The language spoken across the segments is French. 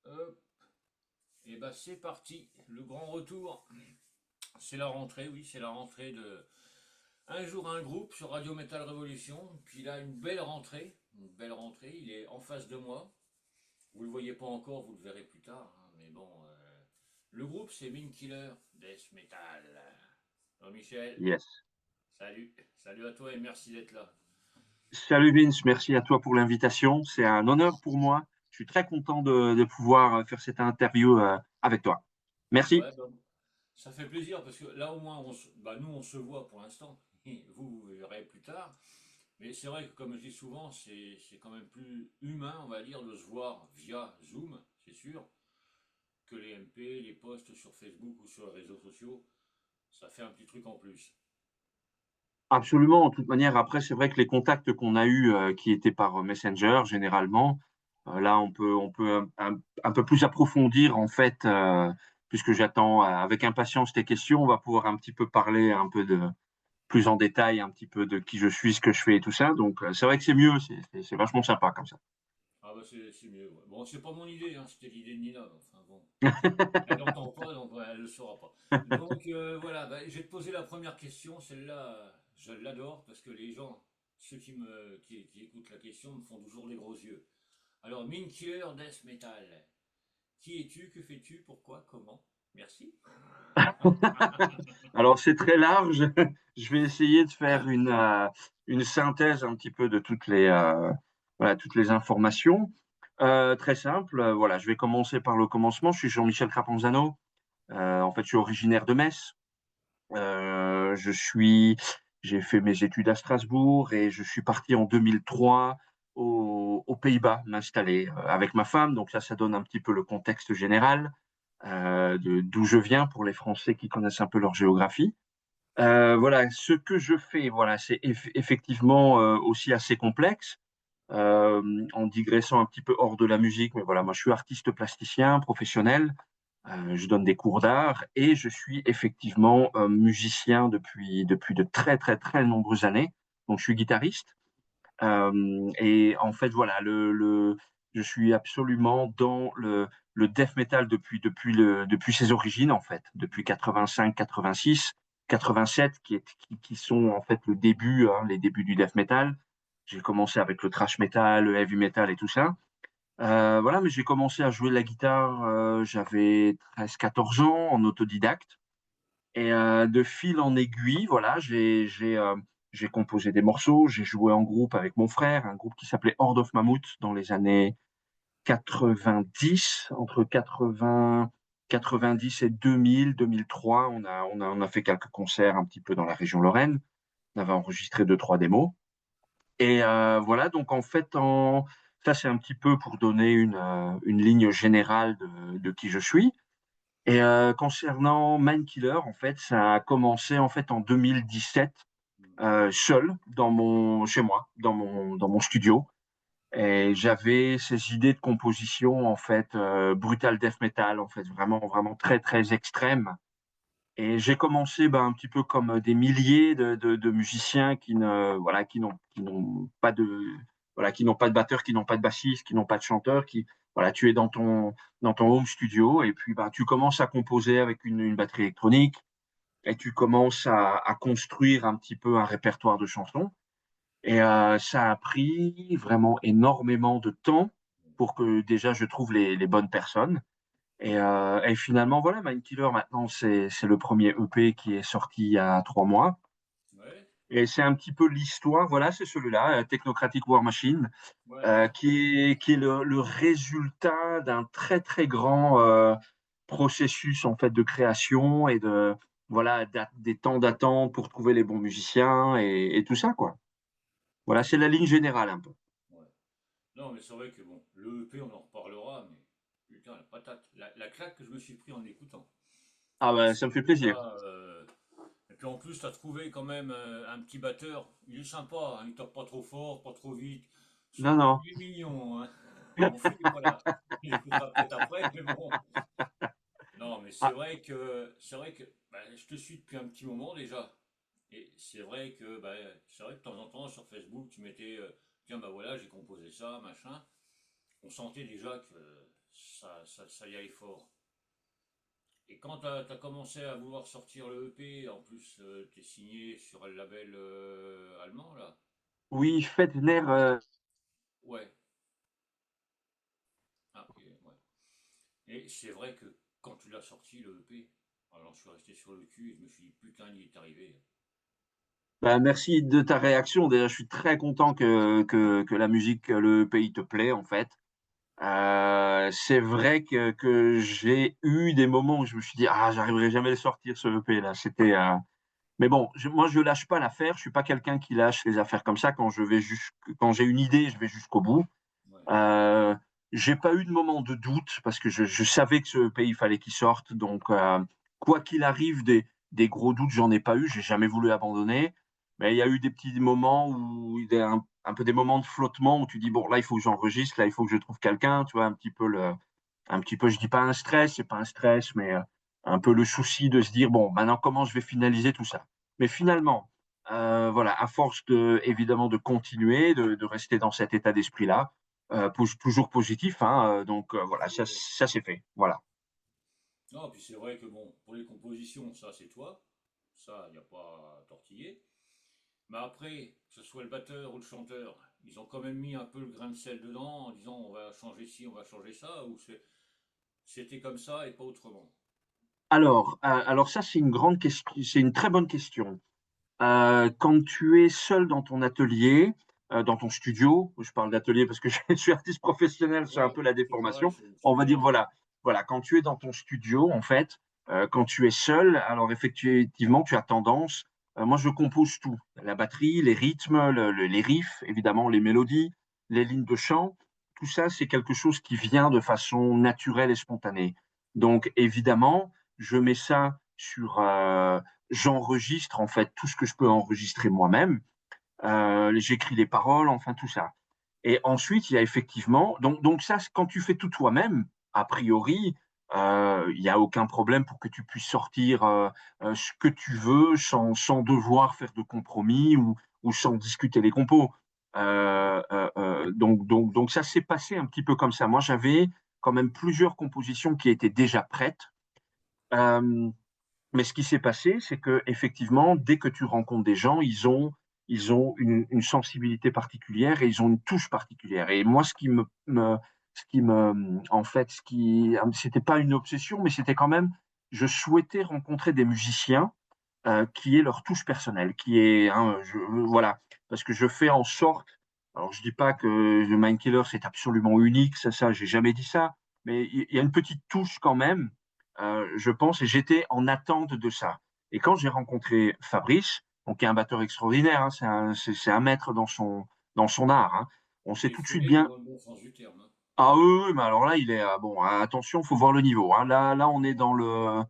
Hop, et bah c'est parti, le grand retour. C'est la rentrée, oui, c'est la rentrée de Un jour un groupe sur Radio Metal Révolution. Puis là, une belle rentrée. Une belle rentrée, il est en face de moi. Vous le voyez pas encore, vous le verrez plus tard, hein, mais bon. Le groupe, c'est Killer Death Metal. Alors Michel, Yes. salut. Salut à toi et merci d'être là. Salut Vince, merci à toi pour l'invitation. C'est un honneur pour moi. Je suis très content de pouvoir faire cette interview avec toi. Merci. Ouais, bah, ça fait plaisir parce que là au moins, nous on se voit pour l'instant. Vous verrez plus tard. Mais c'est vrai que, comme je dis souvent, c'est quand même plus humain, on va dire, de se voir via Zoom, c'est sûr, que les MP, les posts sur Facebook ou sur les réseaux sociaux. Ça fait un petit truc en plus. Absolument. De toute manière, après, c'est vrai que les contacts qu'on a eus, qui étaient par Messenger, généralement, là, on peut un peu plus approfondir, en fait, puisque j'attends avec impatience tes questions. On va pouvoir un petit peu parler un peu plus en détail, un petit peu de qui je suis, ce que je fais et tout ça. Donc, c'est vrai que c'est mieux. C'est vachement sympa comme ça. Ah bah c'est mieux. Ouais. Bon, c'est pas mon idée, hein, c'était l'idée de Nina. Enfin bon, elle n'entend pas, donc ouais, elle ne le saura pas. Donc voilà, bah, je vais te poser la première question. Celle-là, je l'adore parce que les gens, ceux qui écoutent la question, me font toujours les gros yeux. Alors, Killer Death Metal. Qui es-tu? Que fais-tu? Pourquoi? Comment? Merci. Alors, c'est très large. Je vais essayer de faire une synthèse un petit peu de voilà, toutes les informations. Très simple. Voilà, je vais commencer par le commencement. Je suis Jean-Michel Crapanzano. En fait, je suis originaire de Metz. Euh, je suis, j'ai fait mes études à Strasbourg et je suis parti en 2003 aux Pays-Bas m'installer avec ma femme. Donc ça donne un petit peu le contexte général d'où je viens pour les Français qui connaissent un peu leur géographie. Voilà, ce que je fais, voilà, c'est effectivement aussi assez complexe, en digressant un petit peu hors de la musique. Mais voilà, moi, je suis artiste plasticien professionnel. Je donne des cours d'art et je suis effectivement musicien depuis de très, très, très nombreuses années. Donc, je suis guitariste. Et en fait, voilà, je suis absolument dans le death metal depuis ses origines, en fait, depuis 85, 86, 87, qui sont en fait le début, hein, les débuts du death metal. J'ai commencé avec le thrash metal, le heavy metal et tout ça. Voilà, mais j'ai commencé à jouer de la guitare, j'avais 13, 14 ans en autodidacte. Et de fil en aiguille, voilà, j'ai composé des morceaux, j'ai joué en groupe avec mon frère, un groupe qui s'appelait Horde of Mammouth dans les années 90, entre 80, 90 et 2000, 2003. On a fait quelques concerts un petit peu dans la région Lorraine. On avait enregistré deux, trois démos. Et voilà, donc en fait, ça c'est un petit peu pour donner une ligne générale de qui je suis. Et concernant Mindkiller, en fait, ça a commencé en fait en 2017, seul chez moi, dans mon studio. Et j'avais ces idées de composition en fait brutal death metal, en fait vraiment vraiment très très extrême. Et j'ai commencé un petit peu comme des milliers de musiciens qui n'ont pas de batteur, qui n'ont pas de bassiste, qui n'ont pas de chanteur, voilà, tu es dans ton home studio et puis tu commences à composer avec une batterie électronique et tu commences à construire un petit peu un répertoire de chansons. Et ça a pris vraiment énormément de temps pour que déjà je trouve les bonnes personnes. Et finalement, voilà, Mindkiller, maintenant, c'est le premier EP qui est sorti il y a 3 mois. Ouais, Et c'est un petit peu l'histoire, voilà, c'est celui-là, Technocratic War Machine, ouais. qui est le résultat d'un très, très grand processus, en fait, de création et voilà, des temps d'attente pour trouver les bons musiciens et tout ça, quoi. Voilà, c'est la ligne générale, un peu. Ouais. Non, mais c'est vrai que bon, le EP, on en reparlera, mais putain, la patate, la claque que je me suis pris en écoutant. Ah, ben, Parce ça me que fait plaisir. déjà, et puis en plus, tu as trouvé quand même un petit batteur. Il est sympa, hein, il tape pas trop fort, pas trop vite. Non, non. Il est mignon, hein. Mon fils, voilà. Il écoutera peut-être après, mais bon. Non, mais Ah, c'est vrai que bah, je te suis depuis un petit moment déjà. Et c'est vrai que, bah, c'est vrai que de temps en temps sur Facebook, tu mettais, tiens, bah voilà, j'ai composé ça, machin. On sentait déjà que ça y allait fort. Et quand tu as commencé à vouloir sortir le EP, en plus, tu es signé sur le label allemand, là. Oui, Fedner, Ouais. Ah, ouais. Et c'est vrai que quand tu l'as sorti, le EP, alors je suis resté sur le cul et je me suis dit, putain, il est arrivé. bah, merci de ta réaction. Déjà, je suis très content que la musique, le pays te plaît, en fait. C'est vrai que j'ai eu des moments où je me suis dit, ah, j'arriverai jamais à le sortir, ce EP là. Mais bon, moi, je lâche pas l'affaire. Je suis pas quelqu'un qui lâche les affaires comme ça. Quand j'ai une idée, je vais jusqu'au bout. Ouais. Euh, j'ai pas eu de moment de doute parce que je savais que ce pays, il fallait qu'il sorte. Donc, quoi qu'il arrive, des gros doutes, j'en ai pas eu. J'ai jamais voulu abandonner. Mais il y a eu des petits moments où il y a un peu des moments de flottement où tu dis, bon, là, il faut que j'enregistre, là, il faut que je trouve quelqu'un. Tu vois, un petit peu, je dis pas un stress, c'est pas un stress, mais un peu le souci de se dire, bon, maintenant, comment je vais finaliser tout ça? Mais finalement, voilà, à force évidemment de continuer, de rester dans cet état d'esprit-là, toujours positif, hein, donc voilà, ça c'est fait. Voilà. Non, puis c'est vrai que bon, pour les compositions, ça c'est toi. Ça, il n'y a pas à tortiller. Mais après, que ce soit le batteur ou le chanteur, ils ont quand même mis un peu le grain de sel dedans en disant on va changer ci, on va changer ça, ou c'était comme ça et pas autrement. Alors ça c'est une grande question, c'est une très bonne question. Quand tu es seul dans ton atelier, dans ton studio, je parle d'atelier parce que je suis artiste professionnel, c'est un Ouais, peu la c'est pareil, déformation. c'est On va dire mélangé. voilà, voilà, quand tu es dans ton studio, en fait, quand tu es seul, alors effectivement, tu as tendance. Moi, je compose tout, la batterie, les rythmes, les riffs, évidemment, les mélodies, les lignes de chant. Tout ça, c'est quelque chose qui vient de façon naturelle et spontanée. Donc, évidemment, je mets ça sur, j'enregistre en fait tout ce que je peux enregistrer moi-même. J'écris les paroles, enfin tout ça. Et ensuite, il y a effectivement, donc ça, quand tu fais tout toi-même, a priori, il n'y a aucun problème pour que tu puisses sortir ce que tu veux sans devoir faire de compromis ou sans discuter les compos. Donc ça s'est passé un petit peu comme ça. Moi, j'avais quand même plusieurs compositions qui étaient déjà prêtes. Euh, mais ce qui s'est passé, c'est que effectivement, dès que tu rencontres des gens, ils ont une sensibilité particulière et ils ont une touche particulière. Et moi, en fait, c'était pas une obsession, mais c'était quand même, je souhaitais rencontrer des musiciens qui aient leur touche personnelle, qui est, hein, voilà, parce que je fais en sorte. Alors, je dis pas que The Mind Killer c'est absolument unique, ça, j'ai jamais dit ça, mais il y a une petite touche quand même, je pense, et j'étais en attente de ça. Et quand j'ai rencontré Fabrice, donc qui est un batteur extraordinaire, hein, c'est un maître dans son art, hein, on Il s'est est tout de suite follet, mais bien. dans le bon sens du terme, hein. Ah oui, oui, mais alors là, il est bon. Attention, faut voir le niveau, hein. Là, on est dans le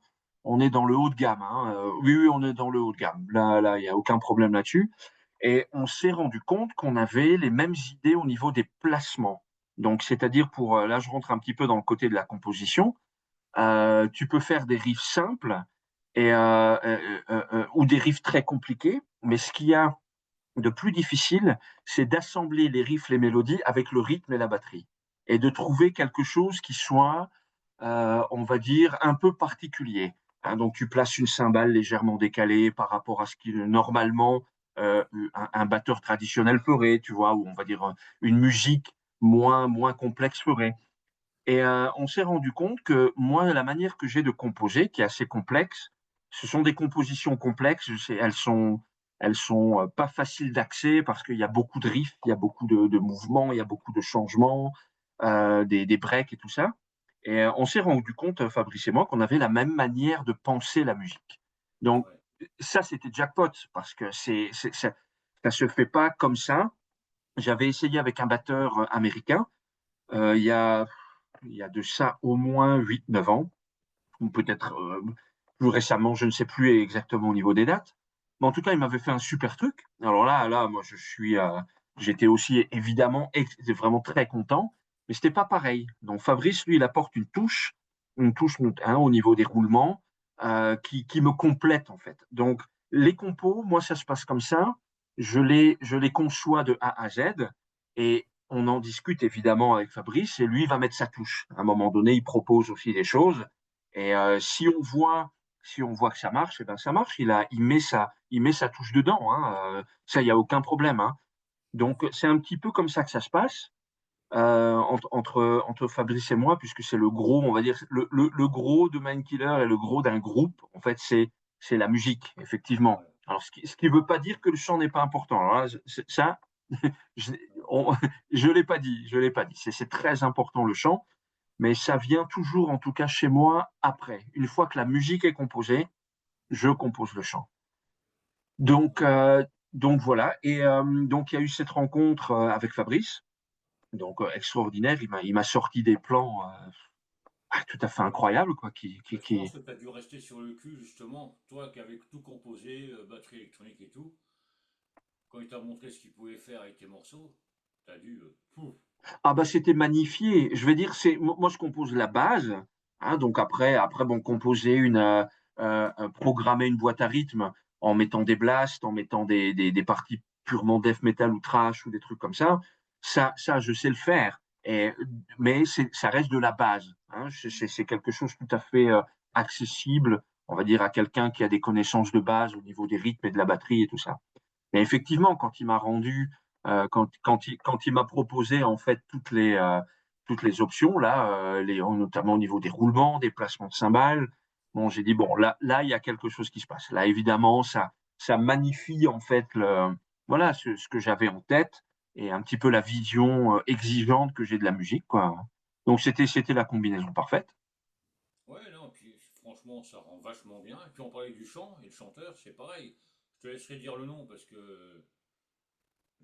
haut de gamme, hein. Oui, oui, on est dans le haut de gamme. Là, il y a aucun problème là-dessus. Et on s'est rendu compte qu'on avait les mêmes idées au niveau des placements. Donc, c'est-à-dire là, je rentre un petit peu dans le côté de la composition. Tu peux faire des riffs simples ou des riffs très compliqués, mais ce qu'il y a de plus difficile, c'est d'assembler les riffs, les mélodies avec le rythme et la batterie. Et de trouver quelque chose qui soit, on va dire, un peu particulier. Hein, donc tu places une cymbale légèrement décalée par rapport à ce que normalement un batteur traditionnel ferait, tu vois, ou on va dire une musique moins complexe ferait. Et on s'est rendu compte que moi, la manière que j'ai de composer, qui est assez complexe, ce sont des compositions complexes. Elles sont pas faciles d'accès parce qu'il y a beaucoup de riffs, il y a beaucoup de mouvements, il y a beaucoup de changements, des breaks et tout ça. Et on s'est rendu compte, Fabrice et moi, qu'on avait la même manière de penser la musique. Donc Ouais. ça, c'était jackpot parce que ça se fait pas comme ça. J'avais essayé avec un batteur américain il y a de ça au moins 8 9 ans, ou peut-être plus récemment, je ne sais plus exactement au niveau des dates. Mais en tout cas, il m'avait fait un super truc. Alors là, moi, j'étais aussi évidemment vraiment très content, mais c'était pas pareil. Donc Fabrice, lui, il apporte une touche hein, au niveau des roulements qui me complète en fait. Donc les compos, moi, ça se passe comme ça. Je les conçois de A à Z et on en discute évidemment avec Fabrice et lui va mettre sa touche. À un moment donné, il propose aussi des choses et si on voit que ça marche, eh ben ça marche. Il met sa touche dedans. Hein. Ça, il y a aucun problème. Hein. Donc c'est un petit peu comme ça que ça se passe entre Fabrice et moi, puisque c'est le gros, on va dire, le gros de Mindkiller et le gros d'un groupe, en fait, c'est la musique, effectivement. Ouais. Alors, ce qui veut pas dire que le chant n'est pas important. Alors là, ça, je, on- je l'ai pas dit, je l'ai pas dit. C'est très important le chant, mais ça vient toujours, en tout cas chez moi, après. Une fois que la musique est composée, je compose le chant. Donc, donc voilà. Et donc, il y a eu cette rencontre avec Fabrice. Donc, extraordinaire, il m'a sorti des plans tout à fait incroyables, quoi, Bah, je pense que tu as dû rester sur le cul, justement, toi qui avais tout composé, batterie électronique et tout, quand il t'a montré ce qu'il pouvait faire avec tes morceaux, tu as dû. Pouf. Ah bah c'était magnifié. Je veux dire, moi je compose la base, hein, donc après bon composer programmer une boîte à rythme en mettant des blasts, en mettant des parties purement death metal ou trash ou des trucs comme ça je sais le faire. Et, mais ça reste de la base. Hein. C'est quelque chose tout à fait accessible, on va dire à quelqu'un qui a des connaissances de base au niveau des rythmes et de la batterie et tout ça. Mais effectivement, quand il m'a rendu, quand il m'a proposé en fait toutes les options là, notamment au niveau des roulements, des placements de cymbales, bon, j'ai dit bon là il y a quelque chose qui se passe. Là évidemment ça magnifie en fait voilà ce que j'avais en tête et un petit peu la vision exigeante que j'ai de la musique quoi. Donc c'était la combinaison parfaite. Ouais, non, puis franchement, ça rend vachement bien. Et puis on parlait du chant, et le chanteur, c'est pareil. Je te laisserai dire le nom parce que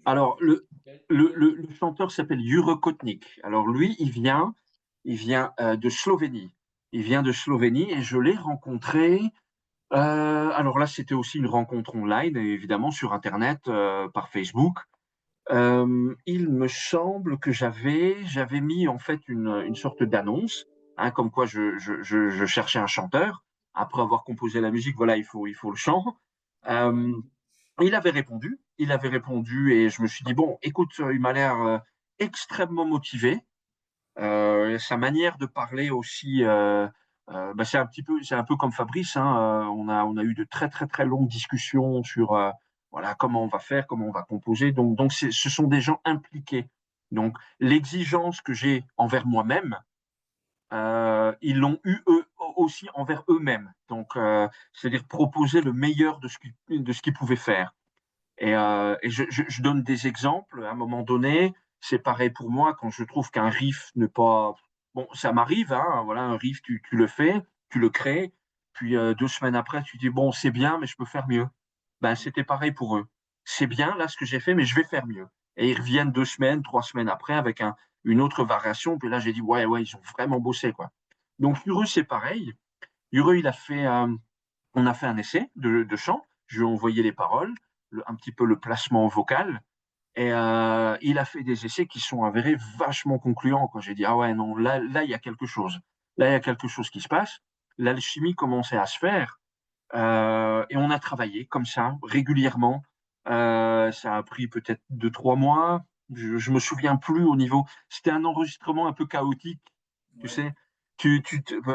Alors, le chanteur s'appelle Jure Kotnik. Alors, lui, il vient de Slovénie. Il vient de Slovénie et je l'ai rencontré. Alors là, c'était aussi une rencontre online, évidemment, sur Internet, par Facebook. Il me semble que j'avais mis en fait une sorte d'annonce, hein, comme quoi je cherchais un chanteur. Après avoir composé la musique, voilà, il faut le chant. Ouais, ouais. Euh, il avait répondu et je me suis dit, bon, écoute, il m'a l'air extrêmement motivé. Sa manière de parler aussi, bah, c'est un peu comme Fabrice, hein, on a eu de très, très, très longues discussions sur voilà, comment on va faire, comment on va composer. Donc ce sont des gens impliqués. Donc, l'exigence que j'ai envers moi-même, ils l'ont eu eux aussi envers eux-mêmes. Donc, c'est-à-dire proposer le meilleur de ce qu'ils pouvaient faire. Et je donne des exemples. À un moment donné, c'est pareil pour moi quand je trouve qu'un riff n'est pas. Bon, ça m'arrive, hein, voilà, un riff, tu le fais, tu le crées, puis 2 semaines après, tu dis, bon, c'est bien, mais je peux faire mieux. Ben, Mm. c'était pareil pour eux. C'est bien, là, ce que j'ai fait, mais je vais faire mieux. Et ils reviennent 2 semaines, 3 semaines après avec une autre variation. Puis là, j'ai dit, ouais, ouais, ils ont vraiment bossé, quoi. Donc, Fureux, c'est pareil. Fureux, on a fait un essai de chant. Je lui ai envoyé les paroles, un petit peu le placement vocal. Et il a fait des essais qui sont avérés vachement concluants. Quand j'ai dit, ah ouais, non, là, il y a quelque chose. Là, il y a quelque chose qui se passe. L'alchimie commençait à se faire. Et on a travaillé comme ça, régulièrement. Ça a pris peut-être 2, 3 mois. Je me souviens plus au niveau. C'était un enregistrement un peu chaotique, tu Ouais. sais.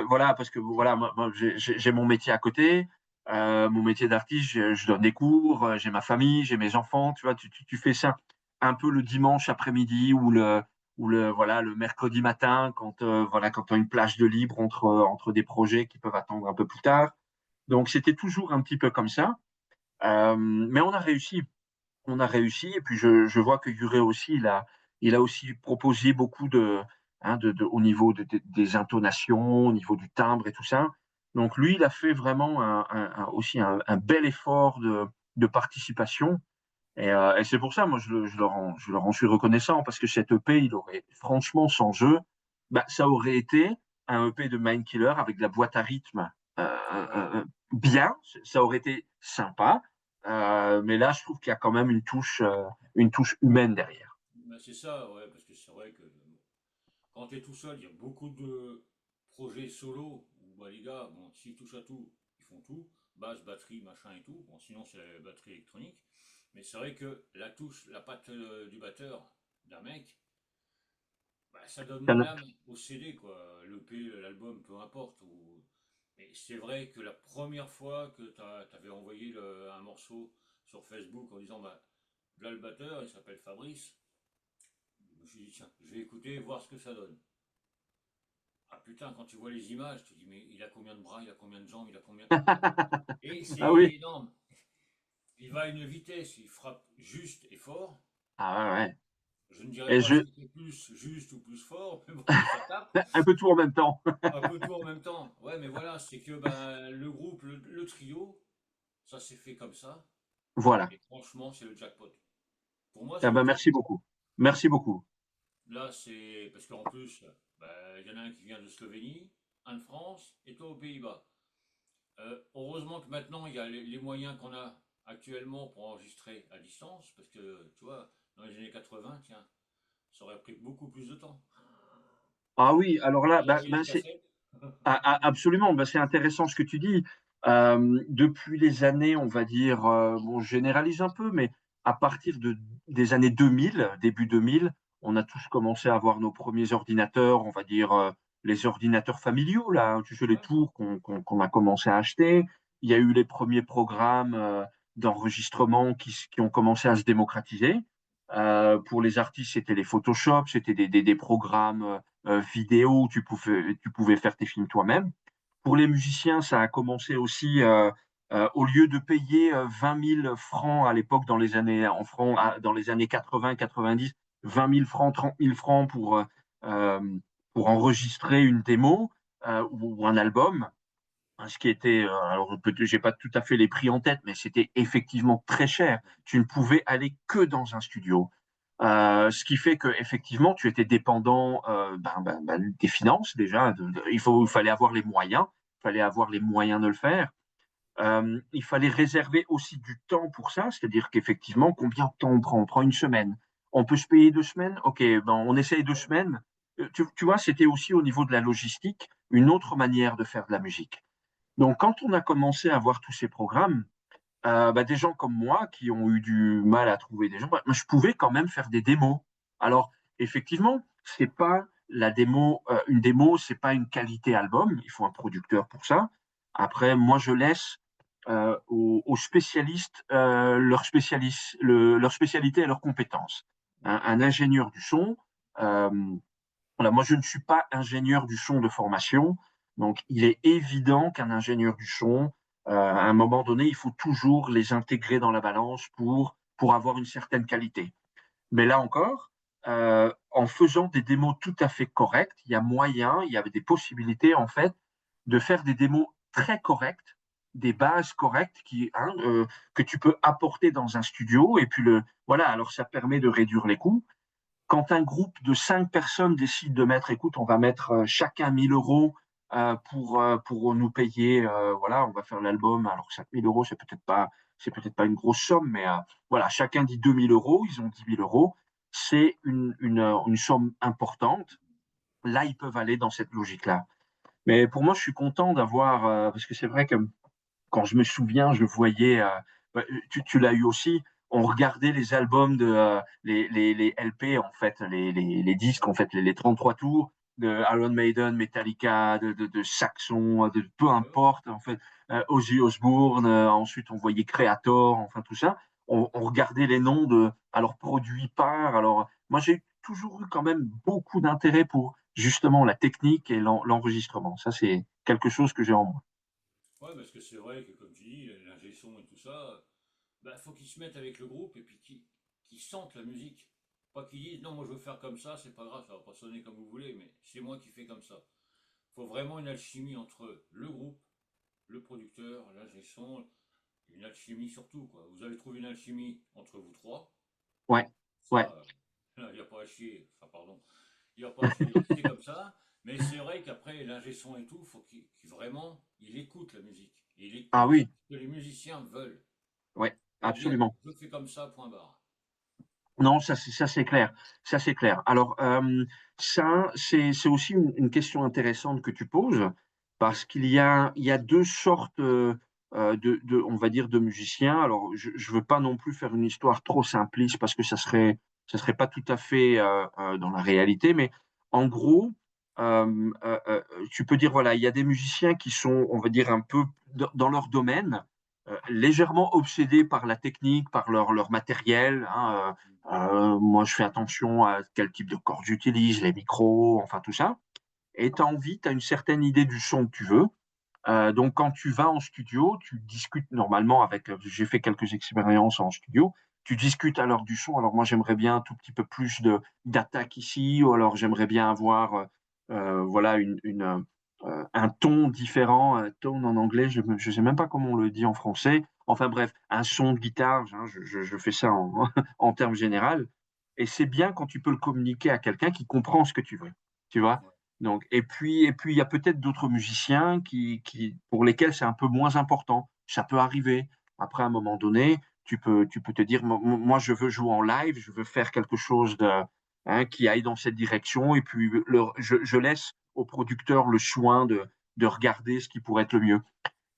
Voilà, parce que voilà, moi, j'ai mon métier à côté. Mon métier d'artiste, je donne des cours, j'ai ma famille, j'ai mes enfants. Tu vois, tu fais ça un peu le dimanche après-midi ou voilà, le mercredi matin quand voilà, quand tu as une plage de libre entre des projets qui peuvent attendre un peu plus tard. Donc c'était toujours un petit peu comme ça. Mais on a réussi. On a réussi. Et puis je vois que Yuré aussi, il a aussi proposé beaucoup au niveau des intonations, au niveau du timbre et tout ça. Donc lui, il a fait vraiment aussi un bel effort de participation. Et c'est pour ça, moi, je leur en suis reconnaissant parce que cet EP, il aurait, franchement, sans jeu, bah, ça aurait été un EP de Mindkiller avec de la boîte à rythme Ouais. bien, ça aurait été sympa, mais là, je trouve qu'il y a quand même une touche humaine derrière. Bah, c'est ça, ouais, parce que c'est vrai que quand tu es tout seul, il y a beaucoup de projets solo où bah, les gars, bon, s'ils touchent à tout, ils font tout. basse, batterie, machin et tout. Bon, sinon c'est la batterie électronique. Mais c'est vrai que la touche, la patte du batteur d'un mec, bah, ça donne Il y en a- l'âme au CD, quoi. L'EP, l'album, peu importe. Mais c'est vrai que la première fois que tu avais envoyé un morceau sur Facebook en disant, bah, là le batteur, il s'appelle Fabrice, je me suis dit, tiens, je vais écouter, voir ce que ça donne. Ah putain, quand tu vois les images, tu te dis, mais il a combien de bras, il a combien de jambes, il a combien. Et c'est Ah oui. énorme. Il va à une vitesse, il frappe juste et fort. Ah ouais, ouais. Je ne dirais Et pas je, si c'est plus juste ou plus fort, mais bon, ça tape. un peu tout en même temps. Un peu tout en même temps. Ouais, mais voilà, c'est que ben, le groupe, le trio, ça s'est fait comme ça. Voilà. Et franchement, c'est le jackpot. Pour moi, Ah c'est ben, le merci jackpot. beaucoup. Merci beaucoup. Là, c'est parce qu'en plus, ben, il y en a un qui vient de Slovénie, un de France et toi aux Pays-Bas. Heureusement que maintenant, il y a les moyens qu'on a actuellement pour enregistrer à distance, parce que, tu vois, dans les années 80, tiens, ça aurait pris beaucoup plus de temps. Ah oui, alors là, Envoyer les c'est cassettes. absolument, c'est intéressant ce que tu dis. Depuis les années, on va dire, bon, je généralise un peu, mais à partir des années 2000, début 2000, on a tous commencé à avoir nos premiers ordinateurs, on va dire les ordinateurs familiaux, là, hein, tu sais, les Ouais. tours qu'on a commencé à acheter. Il y a eu les premiers programmes d'enregistrement qui ont commencé à se démocratiser. Pour les artistes, c'était les Photoshop, c'était des programmes vidéo où tu pouvais faire tes films toi-même. Pour les musiciens, ça a commencé aussi, au lieu de payer 20 000 francs à l'époque dans les années 80-90, 20 000 francs, 30 000 francs euh, pour enregistrer une démo ou un album, hein, ce qui était, alors j'ai pas tout à fait les prix en tête, mais c'était effectivement très cher. Tu ne pouvais aller que dans un studio. Ce qui fait que effectivement, tu étais dépendant des finances déjà. Il fallait avoir les moyens, il fallait avoir les moyens de le faire. Il fallait réserver aussi du temps pour ça, c'est-à-dire qu'effectivement, combien de temps on prend? On prend une semaine. On peut se payer 2 semaines? Ok, ben, on essaye 2 semaines. Tu vois, c'était aussi au niveau de la logistique une autre manière de faire de la musique. Donc, quand on a commencé à voir tous ces programmes, des gens comme moi qui ont eu du mal à trouver des gens, je pouvais quand même faire des démos. Alors, effectivement, c'est pas la démo, une démo, c'est pas une qualité album. Il faut un producteur pour ça. Après, moi, je laisse aux spécialistes leur spécialité et leurs compétences. Un ingénieur du son, euh, voilà, moi, je ne suis pas ingénieur du son de formation, donc il est évident qu'un ingénieur du son, à un moment donné, il faut toujours les intégrer dans la balance pour avoir une certaine qualité. Mais là encore, en faisant des démos tout à fait correctes, il y a moyen, il y avait des possibilités en fait de faire des démos très correctes, des bases correctes que tu peux apporter dans un studio. Et puis voilà, alors ça permet de réduire les coûts. Quand un groupe de 5 personnes décide de mettre, écoute, on va mettre chacun 1 000 € pour nous payer, voilà, on va faire l'album. Alors 5 000 €, c'est peut-être pas une grosse somme, mais voilà, chacun dit 2 000 €, ils ont 10 000 €. C'est une somme importante. Là, ils peuvent aller dans cette logique-là. Mais pour moi, je suis content d'avoir, parce que c'est vrai que quand je me souviens, je voyais, tu l'as eu aussi, on regardait les albums les LP, en fait, les disques, en fait, les 33 tours de Iron Maiden, Metallica, de Saxon, de peu Ouais, ouais. importe, en fait, Ozzy Osbourne, ensuite on voyait Creator, enfin tout ça. On regardait les noms alors produits par, alors moi j'ai toujours eu quand même beaucoup d'intérêt pour justement la technique et l'enregistrement. Ça, c'est quelque chose que j'ai en moi. Ouais, parce que c'est vrai que, comme tu dis, l'ingé son et tout ça, bah, faut qu'ils se mettent avec le groupe et puis qu'ils sentent la musique. Pas qu'ils disent non, moi je veux faire comme ça, c'est pas grave, ça va pas sonner comme vous voulez, mais c'est moi qui fais comme ça. Faut vraiment une alchimie entre le groupe, le producteur, l'ingé son, une alchimie surtout, quoi. Vous avez trouvé une alchimie entre vous trois, Ouais, ouais. ça, il n'y a pas à chier, enfin pardon, il n'y a pas à chier, c'est comme ça. Mais c'est vrai qu'après, l'ingé son et tout, faut qu'il vraiment, il écoute la musique. Il Ah écoute oui, ce que les musiciens veulent. ouais, Pas dire, absolument. je fais comme ça, point barre. Non, ça c'est clair. Ça c'est clair. Alors, ça, c'est aussi une question intéressante que tu poses, parce il y a deux sortes. on va dire, de musiciens. Alors, je ne veux pas non plus faire une histoire trop simpliste parce que ça serait pas tout à fait dans la réalité, mais en gros, tu peux dire, voilà, il y a des musiciens qui sont, on va dire, un peu dans leur domaine, légèrement obsédés par la technique, par leur matériel, hein. Moi, je fais attention à quel type de cordes j'utilise, les micros, enfin tout ça. Et tu as envie, tu as une certaine idée du son que tu veux. Donc, quand tu vas en studio, tu discutes normalement avec. J'ai fait quelques expériences en studio. Tu discutes à l'heure du son. Alors, moi, j'aimerais bien un tout petit peu plus d'attaque ici, ou alors j'aimerais bien avoir voilà, un ton différent, un tone en anglais. Je ne sais même pas comment on le dit en français. Enfin, bref, un son de guitare. Hein, je fais ça en termes général. Et c'est bien quand tu peux le communiquer à quelqu'un qui comprend ce que tu veux. Tu vois? Ouais. Donc, et puis, il y a peut-être d'autres musiciens pour lesquels c'est un peu moins important. Ça peut arriver. Après, à un moment donné, tu peux te dire, moi, je veux jouer en live, je veux faire quelque chose hein, qui aille dans cette direction, et puis je laisse au producteur le soin de regarder ce qui pourrait être le mieux.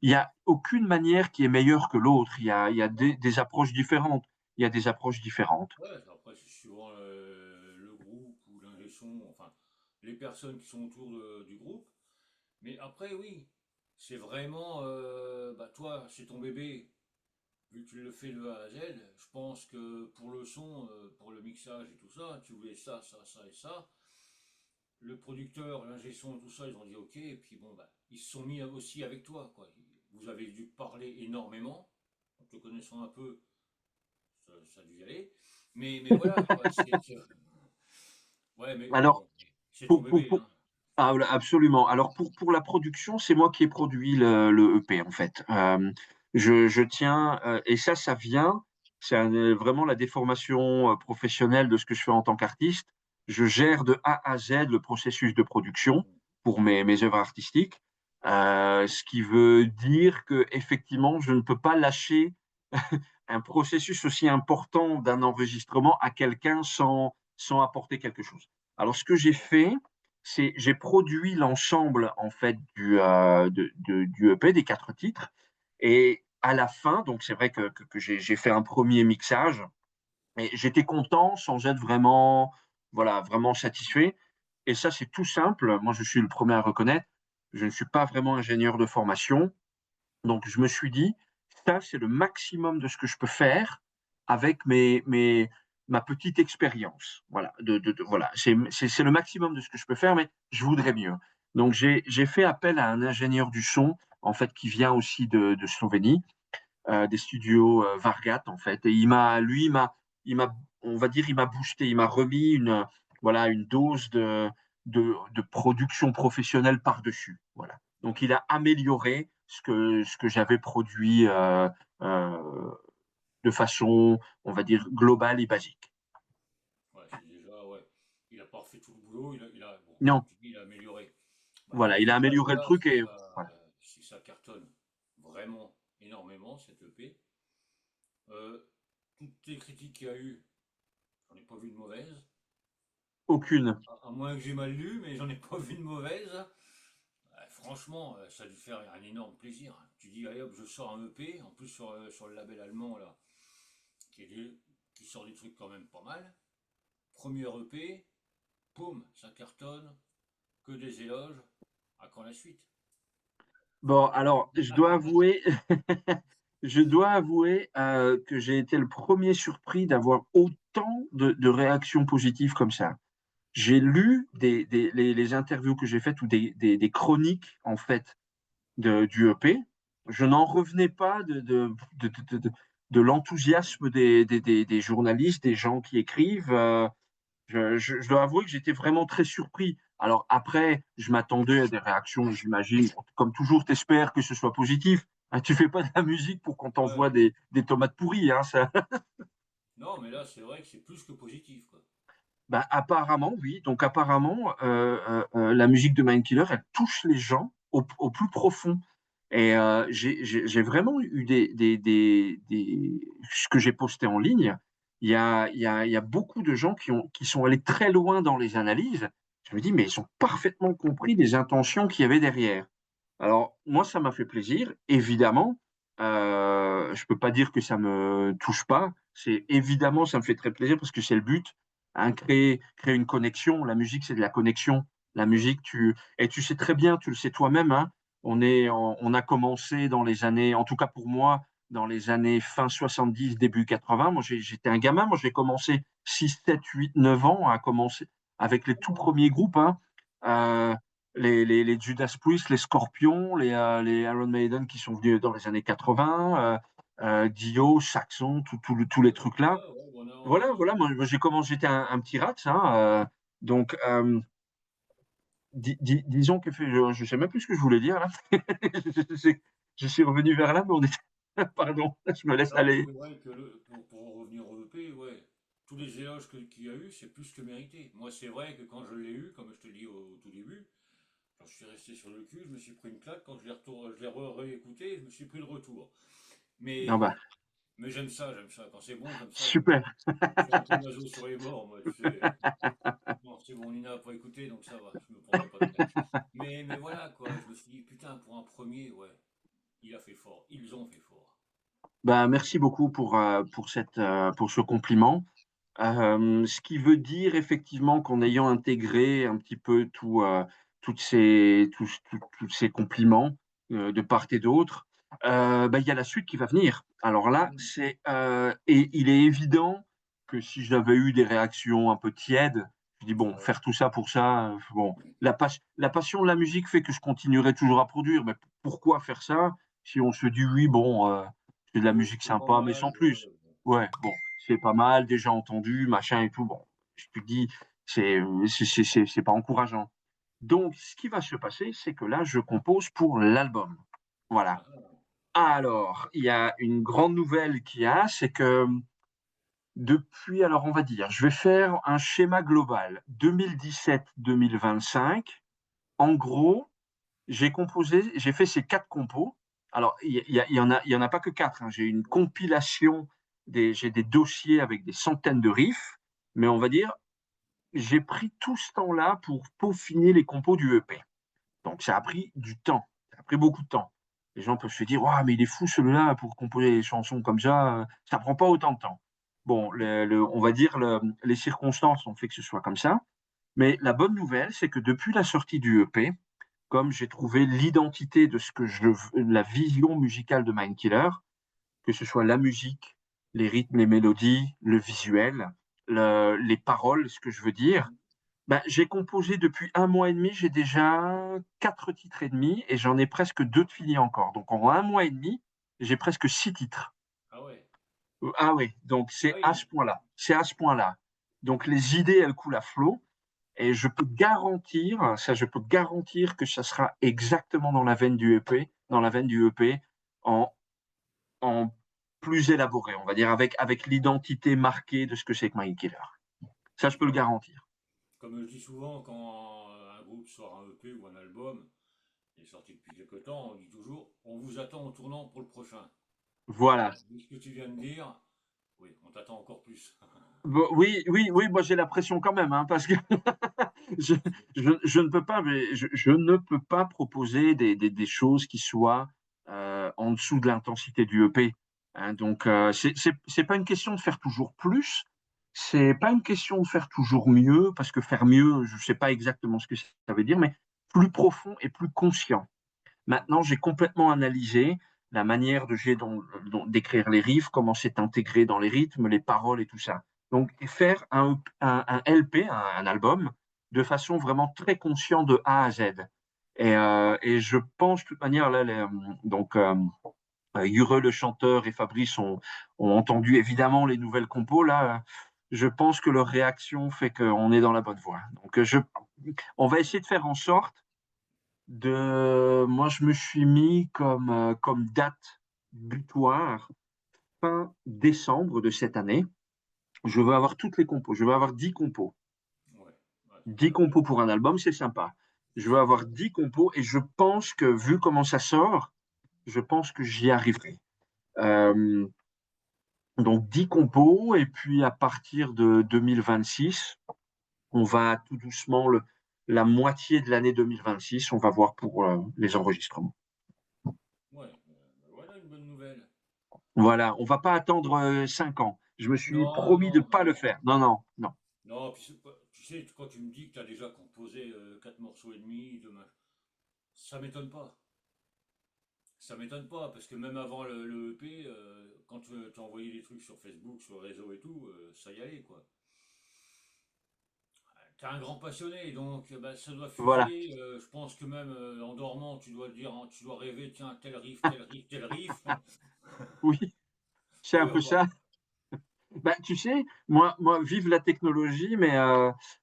Il n'y a aucune manière qui est meilleure que l'autre. Il y a des approches différentes. Il y a des approches différentes. Ouais, après, c'est suivant le groupe ou l'ingé son, enfin, les personnes qui sont autour du groupe. Mais après, oui, c'est vraiment, bah, toi, c'est ton bébé, vu que tu le fais de A à Z. Je pense que pour le son, pour le mixage et tout ça, tu voulais ça, ça, ça et ça. Le producteur, l'ingé son, tout ça, ils ont dit ok, et puis bon, bah, ils se sont mis aussi avec toi, quoi. Vous avez dû parler énormément, en te connaissant un peu, ça a dû y aller. Mais voilà, quoi, ouais, mais Alors, bon, c'est ton pour, pour, bébé, pour- hein. Ah, voilà, absolument. Alors, pour la production, c'est moi qui ai produit le EP, en fait. Je tiens, et ça vient, vraiment la déformation professionnelle de ce que je fais en tant qu'artiste. Je gère de A à Z le processus de production pour mes œuvres artistiques, ce qui veut dire que effectivement, je ne peux pas lâcher un processus aussi important d'un enregistrement à quelqu'un sans apporter quelque chose. Alors, ce que j'ai fait, c'est j'ai produit l'ensemble en fait du EP, des 4 titres, et à la fin, donc c'est vrai que j'ai fait un premier mixage, et j'étais content sans être vraiment, voilà, vraiment satisfait. Et ça, c'est tout simple. Moi, je suis le premier à reconnaître. Je ne suis pas vraiment ingénieur de formation. Donc, je me suis dit, ça, c'est le maximum de ce que je peux faire avec ma petite expérience. Voilà, voilà. C'est le maximum de ce que je peux faire, mais je voudrais mieux. Donc, j'ai fait appel à un ingénieur du son, en fait, qui vient aussi de Slovénie, des studios Vargat, en fait. Et on va dire, il m'a boosté, il m'a remis voilà, une dose de production professionnelle par-dessus. Voilà. Donc, il a amélioré ce que j'avais produit euh, de façon, on va dire, globale et basique. Ouais, c'est déjà, ouais. Il a pas refait tout le boulot, bon, comme Non, tu dis, il a amélioré. Bah, le voilà, il a résultat est amélioré le là, truc et voilà. si ça cartonne vraiment énormément, cette EP. Euh, Toutes les critiques qu'il y a eu, j'en ai pas vu de mauvaise. Aucune. À moins que j'ai mal lu, mais j'en ai pas vu de mauvaise. Franchement, ça a dû faire un énorme plaisir. Tu dis, allez hop, je sors un EP, en plus sur le label allemand, là, qui, qui sort des trucs quand même pas mal. Premier EP, poum, ça cartonne, que des éloges. À quand la suite? Bon, alors, je dois avouer que j'ai été le premier surpris d'avoir autant de réactions positives comme ça. J'ai lu les interviews que j'ai faites ou des chroniques, en fait, du EP. Je n'en revenais pas de, de, de- de l'enthousiasme des journalistes, des gens qui écrivent. Je dois avouer que j'étais vraiment très surpris. Alors après, je m'attendais à des réactions, j'imagine. Comme toujours, tu espères que ce soit positif. Hein, tu fais pas de la musique pour qu'on t'envoie Ouais. des tomates pourries. Hein, ça. Non, mais là, c'est vrai que c'est plus que positif, quoi. Bah, apparemment, oui. Donc apparemment, la musique de Mindkiller, elle touche les gens au plus profond. Et j'ai vraiment eu ce que j'ai posté en ligne. Il y a beaucoup de gens qui sont allés très loin dans les analyses. Je me dis, mais ils ont parfaitement compris les intentions qu'il y avait derrière. Alors, moi, ça m'a fait plaisir. Évidemment, Je peux pas dire que ça me touche pas. C'est évidemment, ça me fait très plaisir parce que c'est le but, hein, créer une connexion. La musique, c'est de la connexion. La Ouais. musique, et tu sais très bien, tu le sais toi-même, hein, on a commencé dans les années, en tout cas pour moi, dans les années fin 70, début 80. Moi, j'étais un gamin. Moi, j'ai commencé 6, 7, 8, 9 ans à commencer avec les tout premiers groupes, hein. Ouais. Euh, les Judas Priest, les Scorpions, les Iron Maiden qui sont venus dans les années 80, Dio, Saxon, tous les Ouais, trucs c'est là. ça, ouais, Voilà, voilà, moi, j'ai commencé, j'étais un petit rat, hein, donc disons que je sais même plus ce que je voulais dire là. je, je suis revenu vers là, mais on est, pardon, je me laisse Non, mais aller. c'est vrai que pour en revenir au EP, ouais, tous les éloges qu'il y a eu, c'est plus que mérité. Moi, c'est vrai que quand je l'ai eu, comme je te dis au tout début, quand je suis resté sur le cul, je me suis pris une claque. Quand je l'ai réécouté, je me suis pris le retour. Non, Mais, bah, mais j'aime ça, j'aime ça. Quand c'est bon comme ça, j'aime bien. super. Je suis un peu maso sur les morts, moi, tu sais. Non, c'est bon, Nina n'a pas écouté, donc ça va, je me prendrai pas de tête. Mais voilà, quoi, je me suis dit, putain, pour un premier, ouais, il a fait fort. Ils ont fait fort. Bah, merci beaucoup pour ce compliment. Ce qui veut dire effectivement qu'en ayant intégré un petit peu tous ces compliments de part et d'autre, bah, il y a la suite qui va venir. Alors là, Mm. et il est évident que si j'avais eu des réactions un peu tièdes, je dis bon, Ouais. faire tout ça pour ça, bon, la passion de la musique fait que je continuerai toujours à produire, mais pourquoi faire ça si on se dit oui, bon, c'est de la Ouais, musique c'était pas sympa, mais mal, sans ouais. plus. Ouais, bon, c'est pas mal, déjà entendu, machin et tout. Bon, je te dis, c'est pas encourageant. Donc, ce qui va se passer, c'est que là, je compose pour l'album. Voilà. Ah, Alors, il y a une grande nouvelle qu'il y a, c'est que depuis, alors on va dire, je vais faire un schéma global 2017-2025. En gros, j'ai fait ces quatre compos. Alors, il y en a pas que quatre, hein. J'ai une compilation, j'ai des dossiers avec des centaines de riffs, mais on va dire, j'ai pris tout ce temps-là pour peaufiner les compos du EP. Donc, ça a pris du temps. Ça a pris beaucoup de temps. Les gens peuvent se dire, waouh, mais il est fou celui-là pour composer des chansons comme ça. Ça prend pas autant de temps. Bon, on va dire, les circonstances ont fait que ce soit comme ça. Mais la bonne nouvelle, c'est que depuis la sortie du EP, comme j'ai trouvé l'identité de la vision musicale de Mindkiller, que ce soit la musique, les rythmes, les mélodies, le visuel, les paroles, ce que je veux dire. Ben, j'ai composé depuis un mois et demi, j'ai déjà 4 titres et demi et j'en ai presque deux de finis encore. Donc en un mois et demi, j'ai presque 6 titres. ah ouais. Ah oui, donc Ah c'est à oui. ce point-là. C'est à ce point-là. Donc les idées, elles coulent à flot. Et je peux garantir, ça je peux garantir que ça sera exactement dans la veine du EP, dans la veine du EP, en, en plus élaboré, on va dire, avec l'identité marquée de ce que c'est que My Killer. Ça, je peux le Ouais. garantir. Comme je dis souvent, quand un groupe sort un EP ou un album, il est sorti depuis quelque temps, on dit toujours, on vous attend au tournant pour le prochain. Voilà. Là, vu ce que tu viens de dire, oui, on t'attend encore plus. Oui, oui, oui, moi j'ai la pression quand même, hein, parce que je, je ne peux pas, mais je ne peux pas proposer des choses qui soient en dessous de l'intensité du EP. Hein. Donc, c'est pas une question de faire toujours plus, c'est pas une question de faire toujours mieux, parce que faire mieux, je sais pas exactement ce que ça veut dire, mais plus profond et plus conscient. Maintenant, j'ai complètement analysé la manière d'écrire les riffs, comment c'est intégré dans les rythmes, les paroles et tout ça. Donc, et faire un LP, un album, de façon vraiment très consciente de A à Z. Et je pense, de toute manière, là, donc, Jure, le chanteur, et Fabrice ont entendu évidemment les nouvelles compos. Là, je pense que leur réaction fait qu'on est dans la bonne voie. Donc, on va essayer de faire en sorte moi, je me suis mis comme date butoir fin décembre de cette année. Je veux avoir toutes les compos. Je veux avoir 10 compos. Ouais, ouais, c'est 10 bien. compos pour un album, c'est sympa. C'est Je veux avoir sympa. 10 compos et je pense que, vu comment ça sort, je pense que j'y arriverai. Euh, donc 10 compos et puis à partir de 2026, on va tout doucement, la moitié de l'année 2026, on va voir pour les enregistrements. Ouais, voilà une bonne nouvelle. Voilà, on va pas attendre 5 ans. Je me suis Non, promis de non, pas le non. faire. Non, non, non. Non, puis tu sais, quand tu me dis que tu as déjà composé 4 morceaux et demi, ça m'étonne pas. Ça m'étonne pas, parce que même avant le EP, quand tu envoyais des trucs sur Facebook, sur le réseau et tout, ça y allait, quoi. T'es un grand passionné, donc bah, ça doit Voilà. fuser. Je pense que même en dormant, tu dois dire, hein, tu dois rêver, tiens, tel riff, tel riff, tel riff. Oui, c'est un peu Bon. ça. Bah, tu sais, moi, vive la technologie, mais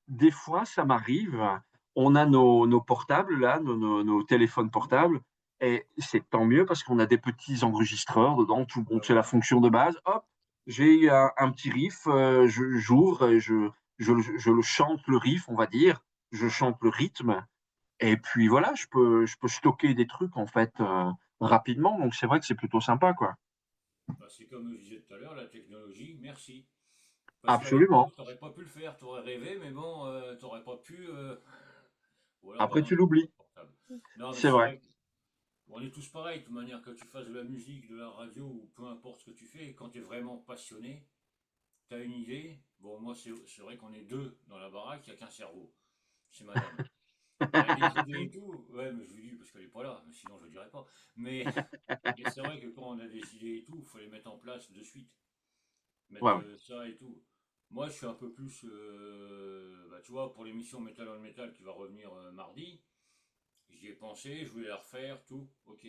des fois, ça m'arrive. On a nos portables, là, nos téléphones portables, et c'est tant mieux parce qu'on a des petits enregistreurs dedans. Tout, bon, Bah c'est la voilà. fonction de base. Hop, j'ai un petit riff, j'ouvre et je le chante le riff, on va dire. Je chante le rythme. Et puis voilà, je peux stocker des trucs, en fait, rapidement. Donc, c'est vrai que c'est plutôt sympa, quoi. Bah, c'est comme je disais tout à l'heure, la technologie, merci. Parce qu'à l'époque, Absolument. tu n'aurais pas pu le faire, tu aurais rêvé, mais bon, tu n'aurais pas pu. Ou alors, bah Après, non, tu il n'y avait pas l'oublies. de portable. Non, mais C'est c'est vrai. vrai que on est tous pareils, de toute manière, que tu fasses de la musique, de la radio, ou peu importe ce que tu fais, quand tu es vraiment passionné, tu as une idée. Bon, moi, c'est vrai qu'on est deux dans la baraque, il n'y a qu'un cerveau. C'est madame. Elle a des idées et tout. Ouais, mais je lui dis parce qu'elle n'est pas là, mais sinon je ne dirais pas. Mais, mais c'est vrai que quand on a des idées et tout, il faut les mettre en place de suite. Ouais, Mettre ouais. ça et tout. Moi, je suis un peu plus. Bah, tu vois, pour l'émission Metal on Metal qui va revenir mardi, j'y ai pensé, je voulais la refaire, tout. Ok.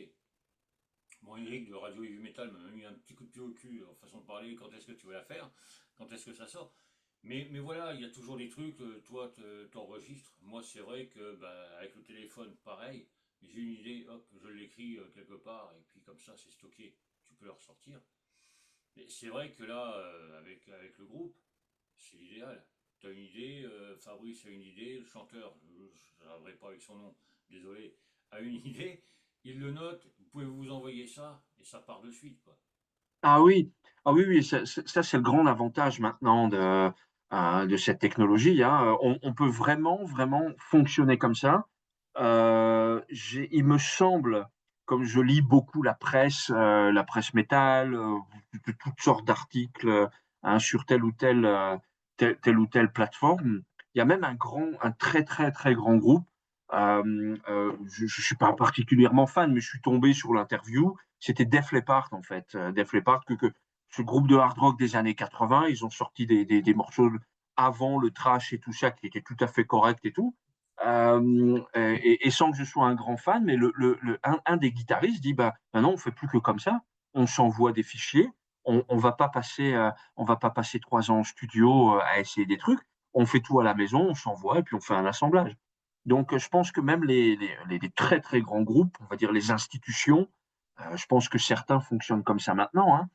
Bon, Eric de Radio Heavy Metal m'a mis un petit coup de pied au cul en façon de parler. Quand est-ce que tu veux la faire? Quand est-ce que ça sort? Mais voilà, il y a toujours des trucs, toi t'enregistres. Moi, c'est vrai que bah, avec le téléphone, pareil. J'ai une idée, hop, je l'écris quelque part, et puis comme ça, c'est stocké. Tu peux le ressortir. Mais c'est vrai que là, avec le groupe, c'est l'idéal. Tu as une idée, Fabrice a une idée, le chanteur, je n'arriverai pas avec son nom, désolé, a une idée, il le note, vous pouvez vous envoyer ça, et ça part de suite, quoi. Ah oui, ah oui, oui, ça, c'est le grand avantage maintenant de cette technologie, hein. On peut vraiment, vraiment fonctionner comme ça. Il me semble, comme je lis beaucoup la presse métal, de toutes sortes d'articles, hein, sur telle ou telle plateforme, il y a même un très, très, très grand groupe. Je ne suis pas particulièrement fan, mais je suis tombé sur l'interview. C'était Def Leppard, en fait. Def Leppard, ce groupe de hard rock des années 80, ils ont sorti des morceaux avant le trash et tout ça qui étaient tout à fait corrects et tout. Et sans que je sois un grand fan, mais un des guitaristes dit bah, non, on fait plus que comme ça. On s'envoie des fichiers. On va pas passer 3 ans en studio à essayer des trucs. On fait tout à la maison, on s'envoie et puis on fait un assemblage. Donc, je pense que même les très très grands groupes, on va dire les institutions, je pense que certains fonctionnent comme ça maintenant, hein.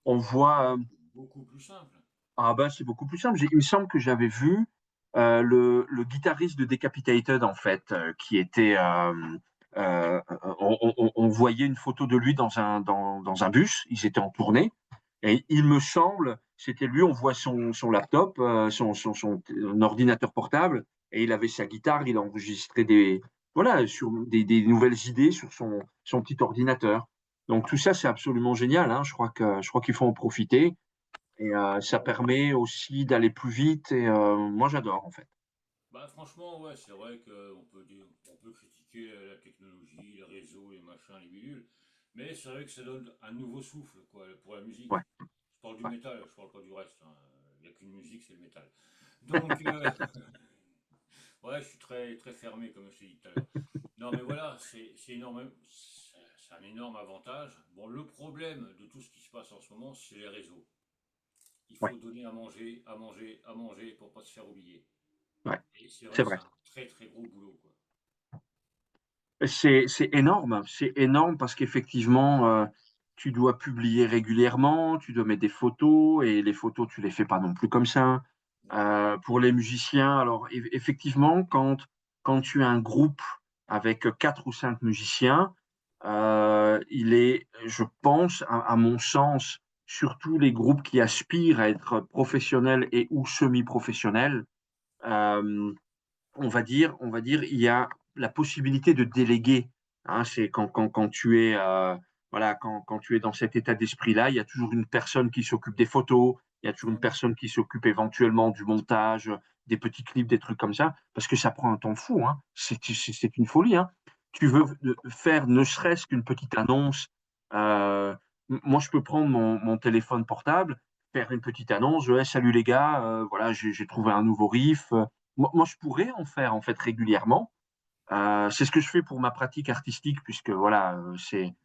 On Ouais, mais voit, beaucoup plus simple. ah ben c'est beaucoup plus simple. Il me semble que j'avais vu le guitariste de Decapitated, en fait, qui était. On voyait une photo de lui dans un bus, ils étaient en tournée, et il me semble, c'était lui, on voit son laptop, son ordinateur portable, et il avait sa guitare, il enregistrait voilà, sur des nouvelles idées sur son petit ordinateur. Donc tout ça, c'est absolument génial, hein. Je crois qu'il faut en profiter. Et ça Ouais. permet aussi d'aller plus vite. Et moi, j'adore, en fait. Bah franchement, ouais, c'est vrai qu'on peut dire, on peut critiquer la technologie, les réseaux, les machins, les bidules, mais c'est vrai que ça donne un nouveau souffle, quoi, pour la musique. Ouais, Je parle du ouais. métal, je parle pas du reste, hein. Il n'y a qu'une musique, c'est le métal. Donc, ouais, je suis très, très fermé, comme je t'ai dit tout à l'heure. Non, mais voilà, c'est énorme, c'est un énorme avantage. Bon, le problème de tout ce qui se passe en ce moment, c'est les réseaux. Il Ouais, faut donner à manger, à manger, à manger pour pas se faire oublier. ouais. Et c'est vrai C'est que c'est vrai. un très, très gros boulot, quoi. C'est énorme. C'est énorme parce qu'effectivement, tu dois publier régulièrement, tu dois mettre des photos, et les photos, tu les fais pas non plus comme ça. Non. Pour les musiciens, alors effectivement, quand tu as un groupe avec 4 ou 5 musiciens, il est, je pense, à mon sens, surtout les groupes qui aspirent à être professionnels et ou semi-professionnels, euh, on va dire, il y a la possibilité de déléguer, hein. C'est quand tu es voilà, quand tu es dans cet état d'esprit-là, il y a toujours une personne qui s'occupe des photos, il y a toujours une Mhm. personne qui s'occupe éventuellement du montage, des petits clips, des trucs comme ça, parce que ça prend un temps fou, hein. C'est une folie, hein. Tu veux faire ne serait-ce qu'une petite annonce. Moi, je peux prendre mon téléphone portable, faire une petite annonce. Ouais, salut les gars, voilà, j'ai trouvé un nouveau riff. Moi, je pourrais en faire en fait régulièrement. C'est ce que je fais pour ma pratique artistique, puisque voilà, c'est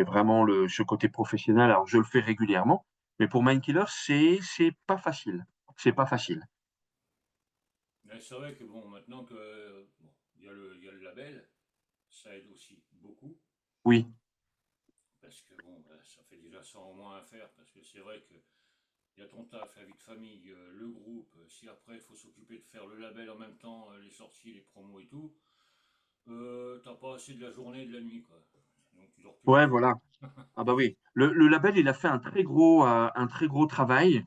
vraiment ce côté professionnel. Alors, je le fais régulièrement, mais pour Mindkiller, c'est pas facile. C'est pas facile. Mais c'est vrai que bon, maintenant que bon, il y a le label, ça aide aussi beaucoup. Oui, Parce que bon, bah, ça fait déjà ça en moins à faire. Parce que c'est vrai que il y a ton taf, la vie de famille, le groupe. Si après il faut s'occuper de faire le label en même temps, les sorties, les promos et tout, t'as pas assez de la journée et de la nuit, quoi. Donc tu dors plus ouais, beaucoup. voilà. Ah bah oui. Le label, il a fait un très gros travail,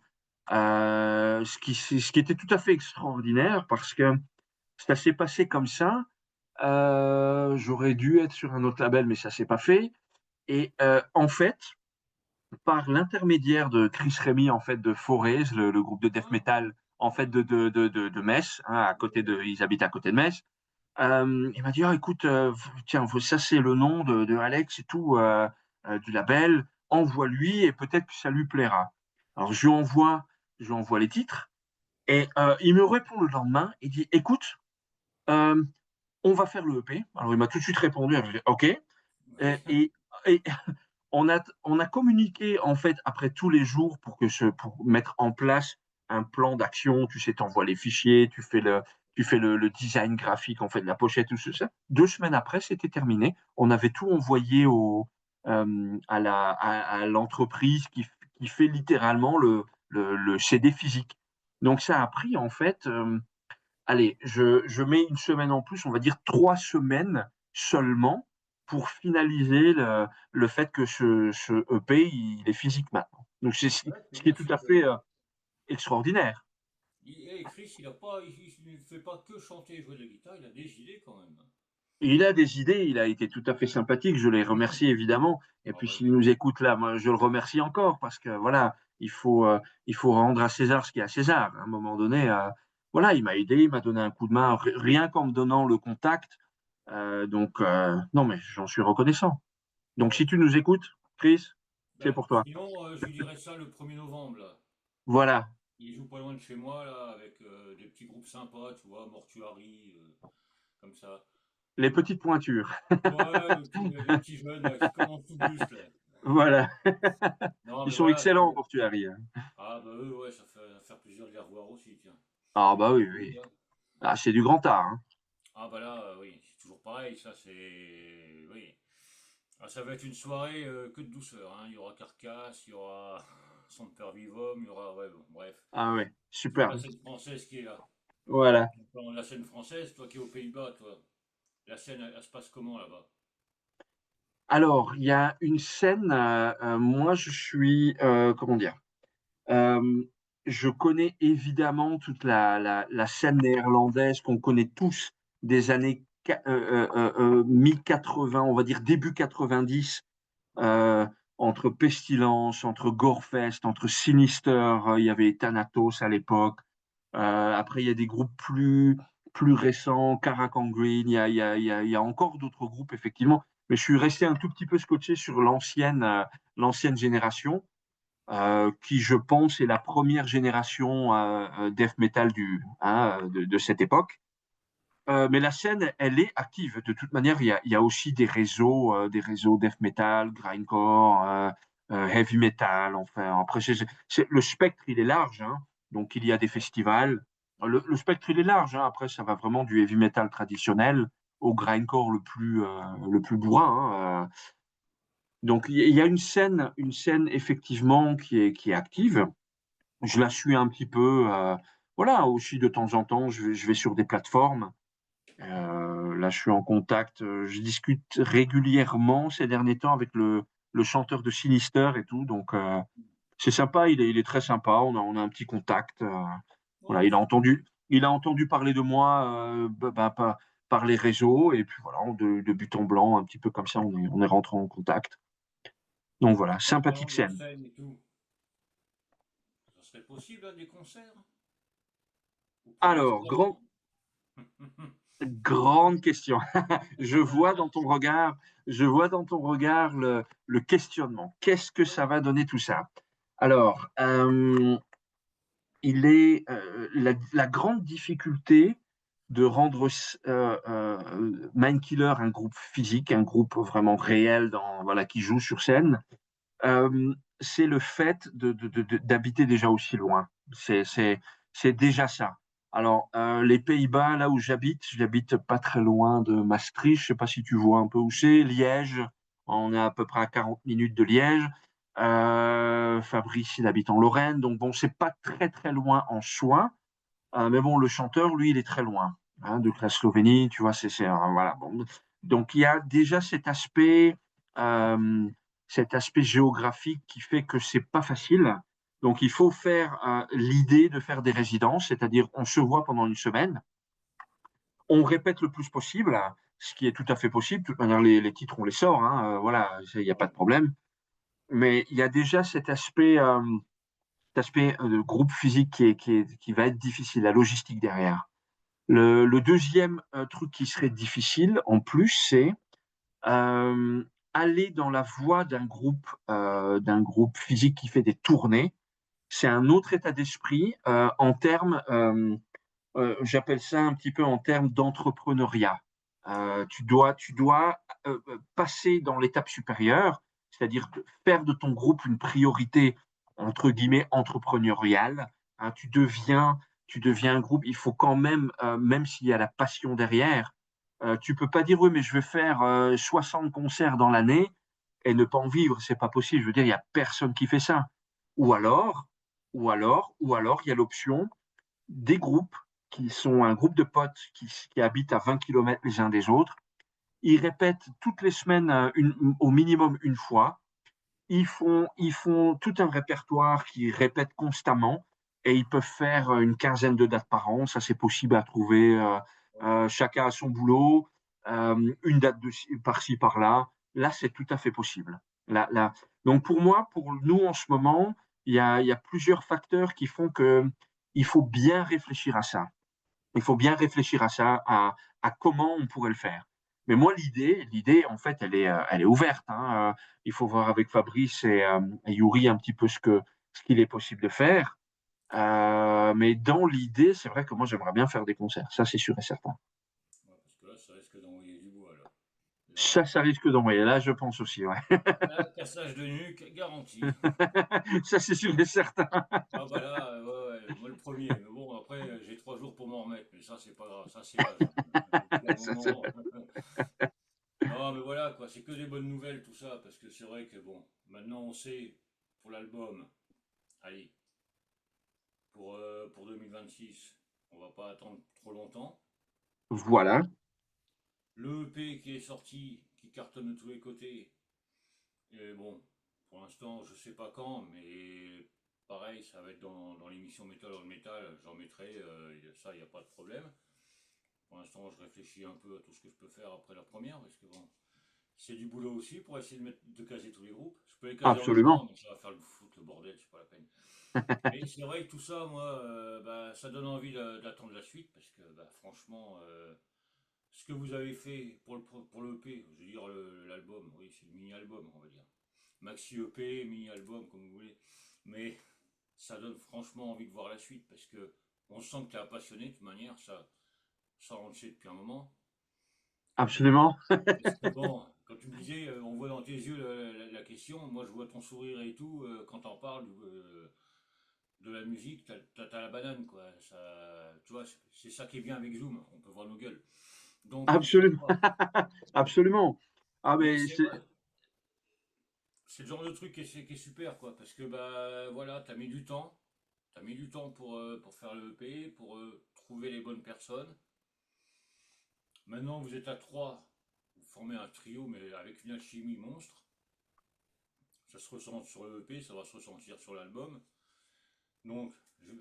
ce qui était tout à fait extraordinaire parce que ça s'est passé comme ça. J'aurais dû être sur un autre label, mais ça s'est pas fait. Et en fait, par l'intermédiaire de Chris Remy, en fait, de Forez, le groupe de death Hein. metal, en fait, Ouais. de Metz, hein, ils habitent à côté de Metz. Il m'a dit, ah, écoute, tiens, ça c'est le nom de Alex et tout, du label, envoie-lui et peut-être que ça lui plaira. Alors je lui envoie les titres et il me répond le lendemain, il dit, écoute, euh, on va faire le EP. Alors il m'a tout de suite répondu, alors, j'ai dit, ok. Et on a communiqué en fait après tous les jours pour mettre en place un plan d'action. Tu sais, tu envoies les fichiers, tu fais le design graphique, en fait, de la pochette, tout ça. 2 semaines après, c'était terminé. On avait tout envoyé à l'entreprise qui fait littéralement le CD physique. Donc ça a pris en fait, allez, je mets une semaine en plus, on va dire 3 semaines seulement pour finaliser le fait que ce EP, il est physique maintenant. Donc c'est ce Ouais, c'est qui est bien tout ça à quand fait même. extraordinaire. Chris, il ne fait pas que chanter et jouer de la guitare, il a des idées quand même. Et il a des idées, il a été tout à fait sympathique, je l'ai remercié évidemment. Et Ah puis bah s'il oui. nous écoute là, moi, je le remercie encore parce que voilà, il faut rendre à César ce qui est à César. À un moment donné, voilà, il m'a aidé, il m'a donné un coup de main, rien qu'en me donnant le contact. Donc, non, mais j'en suis reconnaissant. Donc, Ouais. si tu nous écoutes, Chris, c'est Ben, pour toi. sinon, je lui dirais ça le 1er novembre, là. Voilà, Il joue pas loin de chez moi, là, avec des petits groupes sympas, tu vois, Mortuary, comme ça. les petites pointures. Ouais, les petits jeunes là, qui commencent tout juste, là. Voilà, Non, ils mais sont voilà. excellents pour tu arrives. Ah, bah eux, ouais, ça fait plaisir de les revoir aussi, tiens. Ah bah Ils oui, jouent, oui. là. Ah, c'est du grand art, hein. Ah, bah là, oui, c'est toujours pareil, ça, c'est. Oui. Ah, ça va être une soirée que de douceur, hein. Il y aura Carcasse, il y aura Semper Vivum, il y aura. Ouais, bon, bref. Ah ouais, Toute la superbe. scène française qui est là. Voilà. Dans la scène française, toi qui es aux Pays-Bas, toi, la scène, elle se passe comment là-bas? Alors, il y a une scène, moi je suis, comment dire, euh, je connais évidemment toute la scène néerlandaise qu'on connaît tous des années mi-80, on va dire début 90, euh, entre Pestilence, entre Gorefest, entre Sinister, il y avait Thanatos à l'époque. Après, il y a des groupes plus récents, Caracan Green, il y a encore d'autres groupes, effectivement. Mais je suis resté un tout petit peu scotché sur l'ancienne génération, qui, je pense, est la première génération death metal de cette époque. Mais la scène, elle est active. De toute manière, il y a aussi des réseaux death metal, grindcore, heavy metal. Enfin, après, le spectre, il est large, hein. Donc, il y a des festivals. Le spectre, il est large, hein. Après, ça va vraiment du heavy metal traditionnel au grindcore le plus bourrin, hein. Donc, il y a une scène effectivement qui est active. Je la suis un petit peu. Voilà, aussi de temps en temps, je vais sur des plateformes. Là, je suis en contact, je discute régulièrement ces derniers temps avec le chanteur de Sinister et tout, donc c'est sympa, il est très sympa, on a un petit contact. Voilà, Ouais, il a entendu parler de moi par les réseaux, et puis voilà, de but en blanc, un petit peu comme ça, on est rentré en contact. Donc voilà, En sympathique parlant de scène. scène et tout, ça serait possible, hein, des concerts? Ou pour Alors, l'instant, non? grande question. Je vois dans ton regard, je vois dans ton regard le questionnement. Qu'est-ce que ça va donner tout ça? Alors, la grande difficulté de rendre Mindkiller un groupe physique, un groupe vraiment réel voilà, qui joue sur scène, euh, c'est le fait d'habiter déjà aussi loin. C'est déjà ça. Alors, les Pays-Bas, là où j'habite pas très loin de Maastricht. Je sais pas si tu vois un peu où c'est. Liège, on est à peu près à 40 minutes de Liège. Fabrice, il habite en Lorraine. Donc, bon, c'est pas très, très loin en soi. Mais bon, le chanteur, lui, il est très loin, hein, de la Slovénie. Tu vois, voilà. Bon. Donc, il y a déjà cet aspect géographique qui fait que c'est pas facile. Donc, il faut faire l'idée de faire des résidences, c'est-à-dire on se voit pendant une semaine, on répète le plus possible, ce qui est tout à fait possible. De toute manière, les titres, on les sort, hein, voilà, il n'y a pas de problème. Mais il y a déjà cet aspect de groupe physique qui va être difficile, la logistique derrière. Le deuxième truc qui serait difficile en plus, c'est euh, aller dans la voie d'un groupe physique qui fait des tournées. C'est un autre état d'esprit en termes, j'appelle ça un petit peu en termes d'entrepreneuriat. Tu dois passer dans l'étape supérieure, c'est-à-dire faire de ton groupe une priorité, entre guillemets, entrepreneuriale. Hein, tu deviens un groupe, il faut quand même, même s'il y a la passion derrière, tu peux pas dire, oui, mais je vais faire 60 concerts dans l'année et ne pas en vivre, c'est pas possible. Je veux dire, il y a personne qui fait ça. Ou alors, ou alors, il y a l'option des groupes qui sont un groupe de potes qui habitent à 20 kilomètres les uns des autres. Ils répètent toutes les semaines au minimum une fois. Ils font tout un répertoire qu'ils répètent constamment et ils peuvent faire une quinzaine de dates par an. Ça, c'est possible à trouver. Chacun a son boulot, une date par-ci, par-là. Là, c'est tout à fait possible. Là. Donc, pour moi, pour nous, en ce moment, il y a plusieurs facteurs qui font que il faut bien réfléchir à ça. Il faut bien réfléchir à ça, à comment on pourrait le faire. Mais moi, l'idée, en fait, elle est ouverte, hein. Il faut voir avec Fabrice et Yuri un petit peu ce qu'il est possible de faire. Mais dans l'idée, c'est vrai que moi, j'aimerais bien faire des concerts. Ça, c'est sûr et certain. Ouais, parce que là, ça risque d'envoyer du bois, là. Là, Ça risque d'envoyer. Là, je pense aussi, ouais. là, cassage de nuque, garanti. Ça, c'est sûr et certain. Ah bah là, ouais, moi le premier. Mais bon, après, j'ai 3 jours pour m'en remettre. Mais ça, c'est pas grave. Ça, c'est l'âge, hein. Au bout d'un Ça, c'est- moment. Non, mais voilà, quoi. C'est que des bonnes nouvelles, tout ça. Parce que c'est vrai que, bon, maintenant, on sait, pour l'album, allez, pour 2026, on va pas attendre trop longtemps. Voilà. Le EP qui est sorti, qui cartonne de tous les côtés. Et bon, pour l'instant, je sais pas quand, mais pareil, ça va être dans l'émission Metal on Metal. J'en mettrai, ça, il n'y a pas de problème. Pour l'instant, je réfléchis un peu à tout ce que je peux faire après la première, parce que bon, c'est du boulot aussi pour essayer de caser tous les groupes. Je peux les caser en même temps, Absolument. mais ça va faire le foot, le bordel, c'est pas la peine. Mais c'est vrai que tout ça, moi, bah, ça donne envie d'attendre la suite, parce que bah, franchement, ce que vous avez fait pour le EP, je veux dire l'album, oui, c'est le mini-album, on va dire. Maxi EP, mini-album, comme vous voulez. Mais ça donne franchement envie de voir la suite, parce que on sent que tu es passionné de toute manière, ça on le sait depuis un moment. Absolument. Parce que bon, quand tu me disais, on voit dans tes yeux la question, moi je vois ton sourire et tout, quand t'en parles de la musique, t'as la banane, quoi. Ça, tu vois, c'est ça qui est bien avec Zoom, on peut voir nos gueules. Donc, je sais Absolument. pas. Absolument. Ah, Mais mais c'est vrai, c'est le genre de truc qui est super, quoi. Parce que, bah, voilà, t'as mis du temps. T'as mis du temps pour faire le EP, pour trouver les bonnes personnes. Maintenant, vous êtes à trois. Vous formez un trio, mais avec une alchimie monstre. Ça se ressent sur le EP, ça va se ressentir sur l'album. Donc,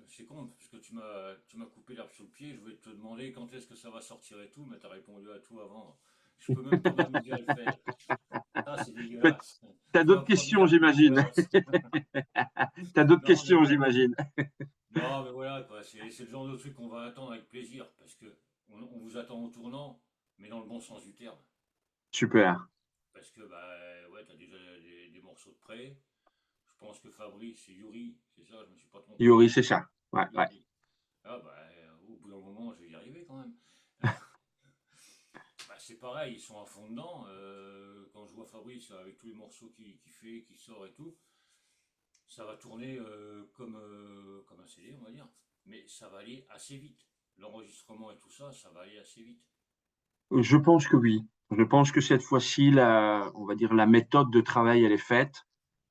c'est con, parce que tu m'as coupé l'herbe sous le pied. Je voulais te demander quand est-ce que ça va sortir et tout, mais t'as répondu à tout avant. Je peux même pas m'amuser à le faire. Ah, c'est Mais dégueulasse. t'as Tu vois, d'autres questions, première, c'est j'imagine. dégueulasse. T'as d'autres Non, mais questions, voilà. j'imagine. Non, mais voilà, quoi. C'est le genre de truc qu'on va attendre avec plaisir, parce que on vous attend au tournant, mais dans le bon sens du terme. Super. Parce que, bah, ouais, t'as déjà des morceaux de près. Je pense que Fabrice, c'est Yuri, c'est ça, je me suis pas trompé. Yuri, c'est ça. Ouais, ouais. Yuri. Ah, bah, au bout d'un moment, je vais y arriver quand même. Bah, c'est pareil, ils sont à fond dedans. Quand je vois Fabrice avec tous les morceaux qu'il fait, qu'il sort et tout, ça va tourner comme un CD, on va dire. Mais ça va aller assez vite. L'enregistrement et tout ça, ça va aller assez vite. Je pense que oui. Je pense que cette fois-ci, on va dire la méthode de travail, elle est faite.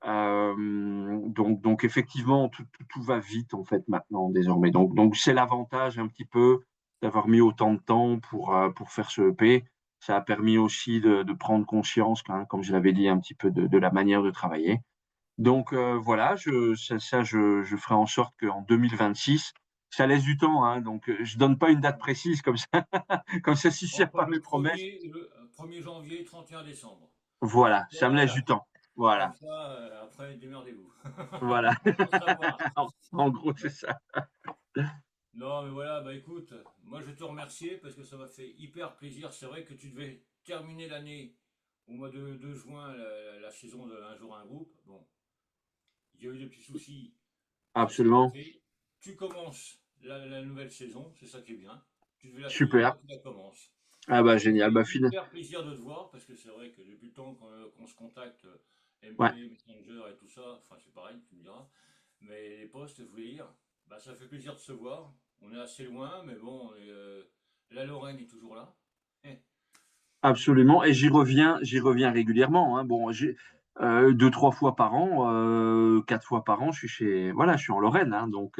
Donc effectivement, tout va vite en fait maintenant désormais. Donc c'est l'avantage un petit peu d'avoir mis autant de temps pour faire ce EP. Ça a permis aussi de prendre conscience, hein, comme je l'avais dit, un petit peu de la manière de travailler. Donc voilà, je ferai en sorte qu'en 2026, ça laisse du temps, hein, donc je donne pas une date précise comme ça, comme ça, si c'est Entre pas mes promesses. le 1er janvier et 31 décembre. Voilà, ça me laisse Voilà. du temps. Comme Voilà, ça, après, démerdez-vous. voilà. Faut savoir. En gros, c'est ça. Non, mais voilà, bah écoute, moi je vais te remercier parce que ça m'a fait hyper plaisir. C'est vrai que tu devais terminer l'année au mois de juin, la saison de Un jour un groupe. Bon, il y a eu des petits soucis, ça s'est Absolument. passé. Tu commences la nouvelle saison, c'est ça qui est bien. Tu devais la finir, Super. là tu la commences. Ah bah Ça me génial. fait Bah hyper plaisir de te voir parce que c'est vrai que depuis le temps qu'on se contacte, ouais, MP, Messenger et tout ça, enfin c'est pareil, tu me diras. Mais les postes, je voulais dire, bah, ça fait plaisir de se voir. On est assez loin, mais bon, la Lorraine est toujours là. Eh, absolument. Et j'y reviens régulièrement, hein. Bon, deux, trois fois par an, quatre fois par an, voilà, je suis en Lorraine, hein. Donc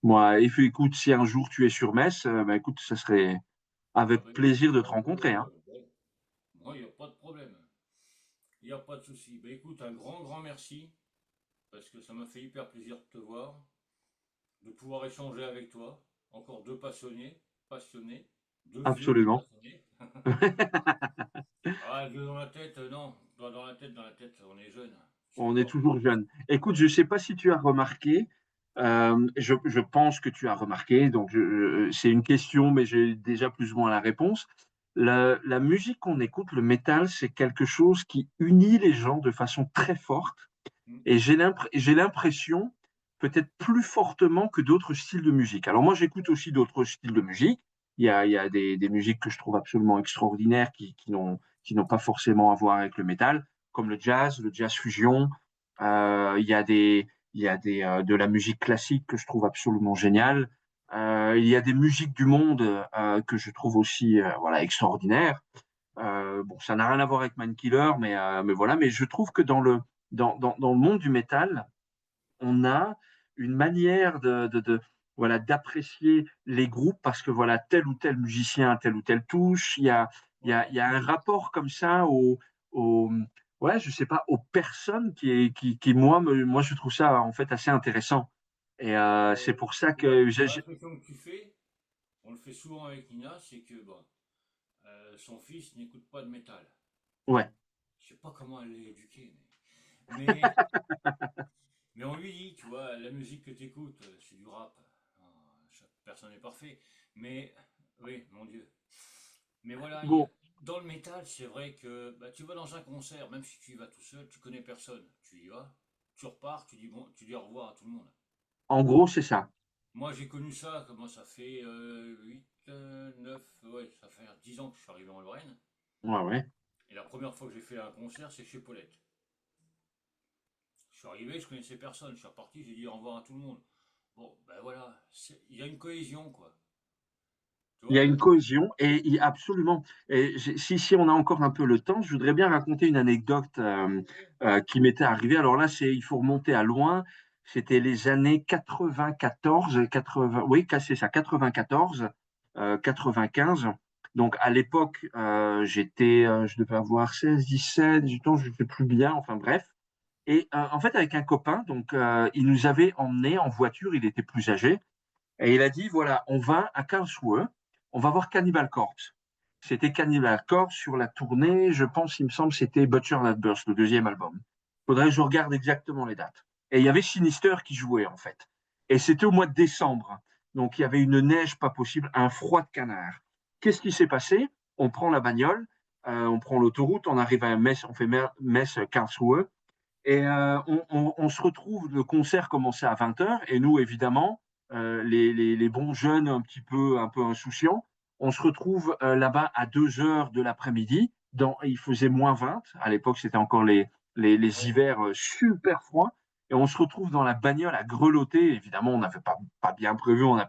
moi, écoute, si un jour tu es sur Metz, bah écoute, ça serait ah avec ben, plaisir de te moi, rencontrer, hein. moi, il n'y a pas de problème. Il n'y a pas de souci. Ben, écoute, un grand, grand merci, parce que ça m'a fait hyper plaisir de te voir, de pouvoir échanger avec toi. Encore deux passionnés, deux vieux Absolument. passionnés. Ah, vieux dans la tête, non. Pas dans la tête, on est jeune. Je suis On est encore. toujours jeune. Écoute, je ne sais pas si tu as remarqué, je pense que tu as remarqué, donc c'est une question, mais j'ai déjà plus ou moins la réponse. La musique qu'on écoute, le métal, c'est quelque chose qui unit les gens de façon très forte. Hmm. Et j'ai l'impression, peut-être plus fortement que d'autres styles de musique. Alors moi, j'écoute aussi d'autres styles de musique. Il y a des musiques que je trouve absolument extraordinaires qui n'ont pas forcément à voir avec le métal, comme le jazz fusion. Il y a de la musique classique que je trouve absolument géniale. Il y a des musiques du monde que je trouve aussi voilà, extraordinaires. Bon, ça n'a rien à voir avec Killer, mais voilà. Mais je trouve que dans le monde du métal, on a une manière voilà, d'apprécier les groupes parce que voilà, tel ou tel musicien a telle ou telle touche. Il y a un rapport comme ça au, ouais, je sais pas, aux personnes qui moi, je trouve ça en fait assez intéressant. Et c'est pour ça que La réflexion que tu fais, on le fait souvent avec Nina, c'est que bon, son fils n'écoute pas de métal. ouais, Je sais pas comment elle l'a éduqué, mais, mais on lui dit, tu vois, la musique que tu écoutes, c'est du rap. Personne n'est parfait, mais oui, mon Dieu. Mais voilà, bon, dans le métal, c'est vrai que bah, tu vas dans un concert, même si tu y vas tout seul, tu connais personne. Tu y vas, tu repars, tu dis bon, tu dis au revoir à tout le monde. en gros, c'est ça. Moi, j'ai connu ça, comment ça fait 8, 9, ouais, ça fait 10 ans que je suis arrivé en Lorraine. Ouais, ouais. Et la première fois que j'ai fait un concert, c'est chez Paulette. Je suis arrivé, je connaissais personne. Je suis reparti, j'ai dit au revoir à tout le monde. Bon, ben voilà, il y a une cohésion, quoi. Tu Il y a vois, une cohésion absolument. Et si on a encore un peu le temps, je voudrais bien raconter une anecdote qui m'était arrivée. Alors là, il faut remonter à loin. C'était les années 94, 80, oui, c'est ça, 94, 95. Donc à l'époque, je devais avoir 16, 17, 18 ans, je ne sais plus bien, enfin bref. Et en fait, avec un copain, donc il nous avait emmenés en voiture, il était plus âgé. Et il a dit, voilà, on va à Karlsruhe, on va voir Cannibal Corpse. c'était Cannibal Corpse sur la tournée, je pense, il me semble, c'était Butcher Not Burst, le deuxième album. Faudrait que je regarde exactement les dates. Et il y avait Sinister qui jouait, en fait. Et c'était au mois de décembre. Donc, il y avait une neige pas possible, un froid de canard. Qu'est-ce qui s'est passé? On prend la bagnole, on prend l'autoroute, on arrive à Metz, on fait Metz-Karlsruhe. Et on se retrouve, le concert commençait à 20h, et nous, évidemment, les bons jeunes un peu insouciants, on se retrouve là-bas à 2h de l'après-midi. Il faisait -20. À l'époque, c'était encore les hivers super froids. Et on se retrouve dans la bagnole à grelotter. Évidemment, on n'avait pas bien prévu, on n'a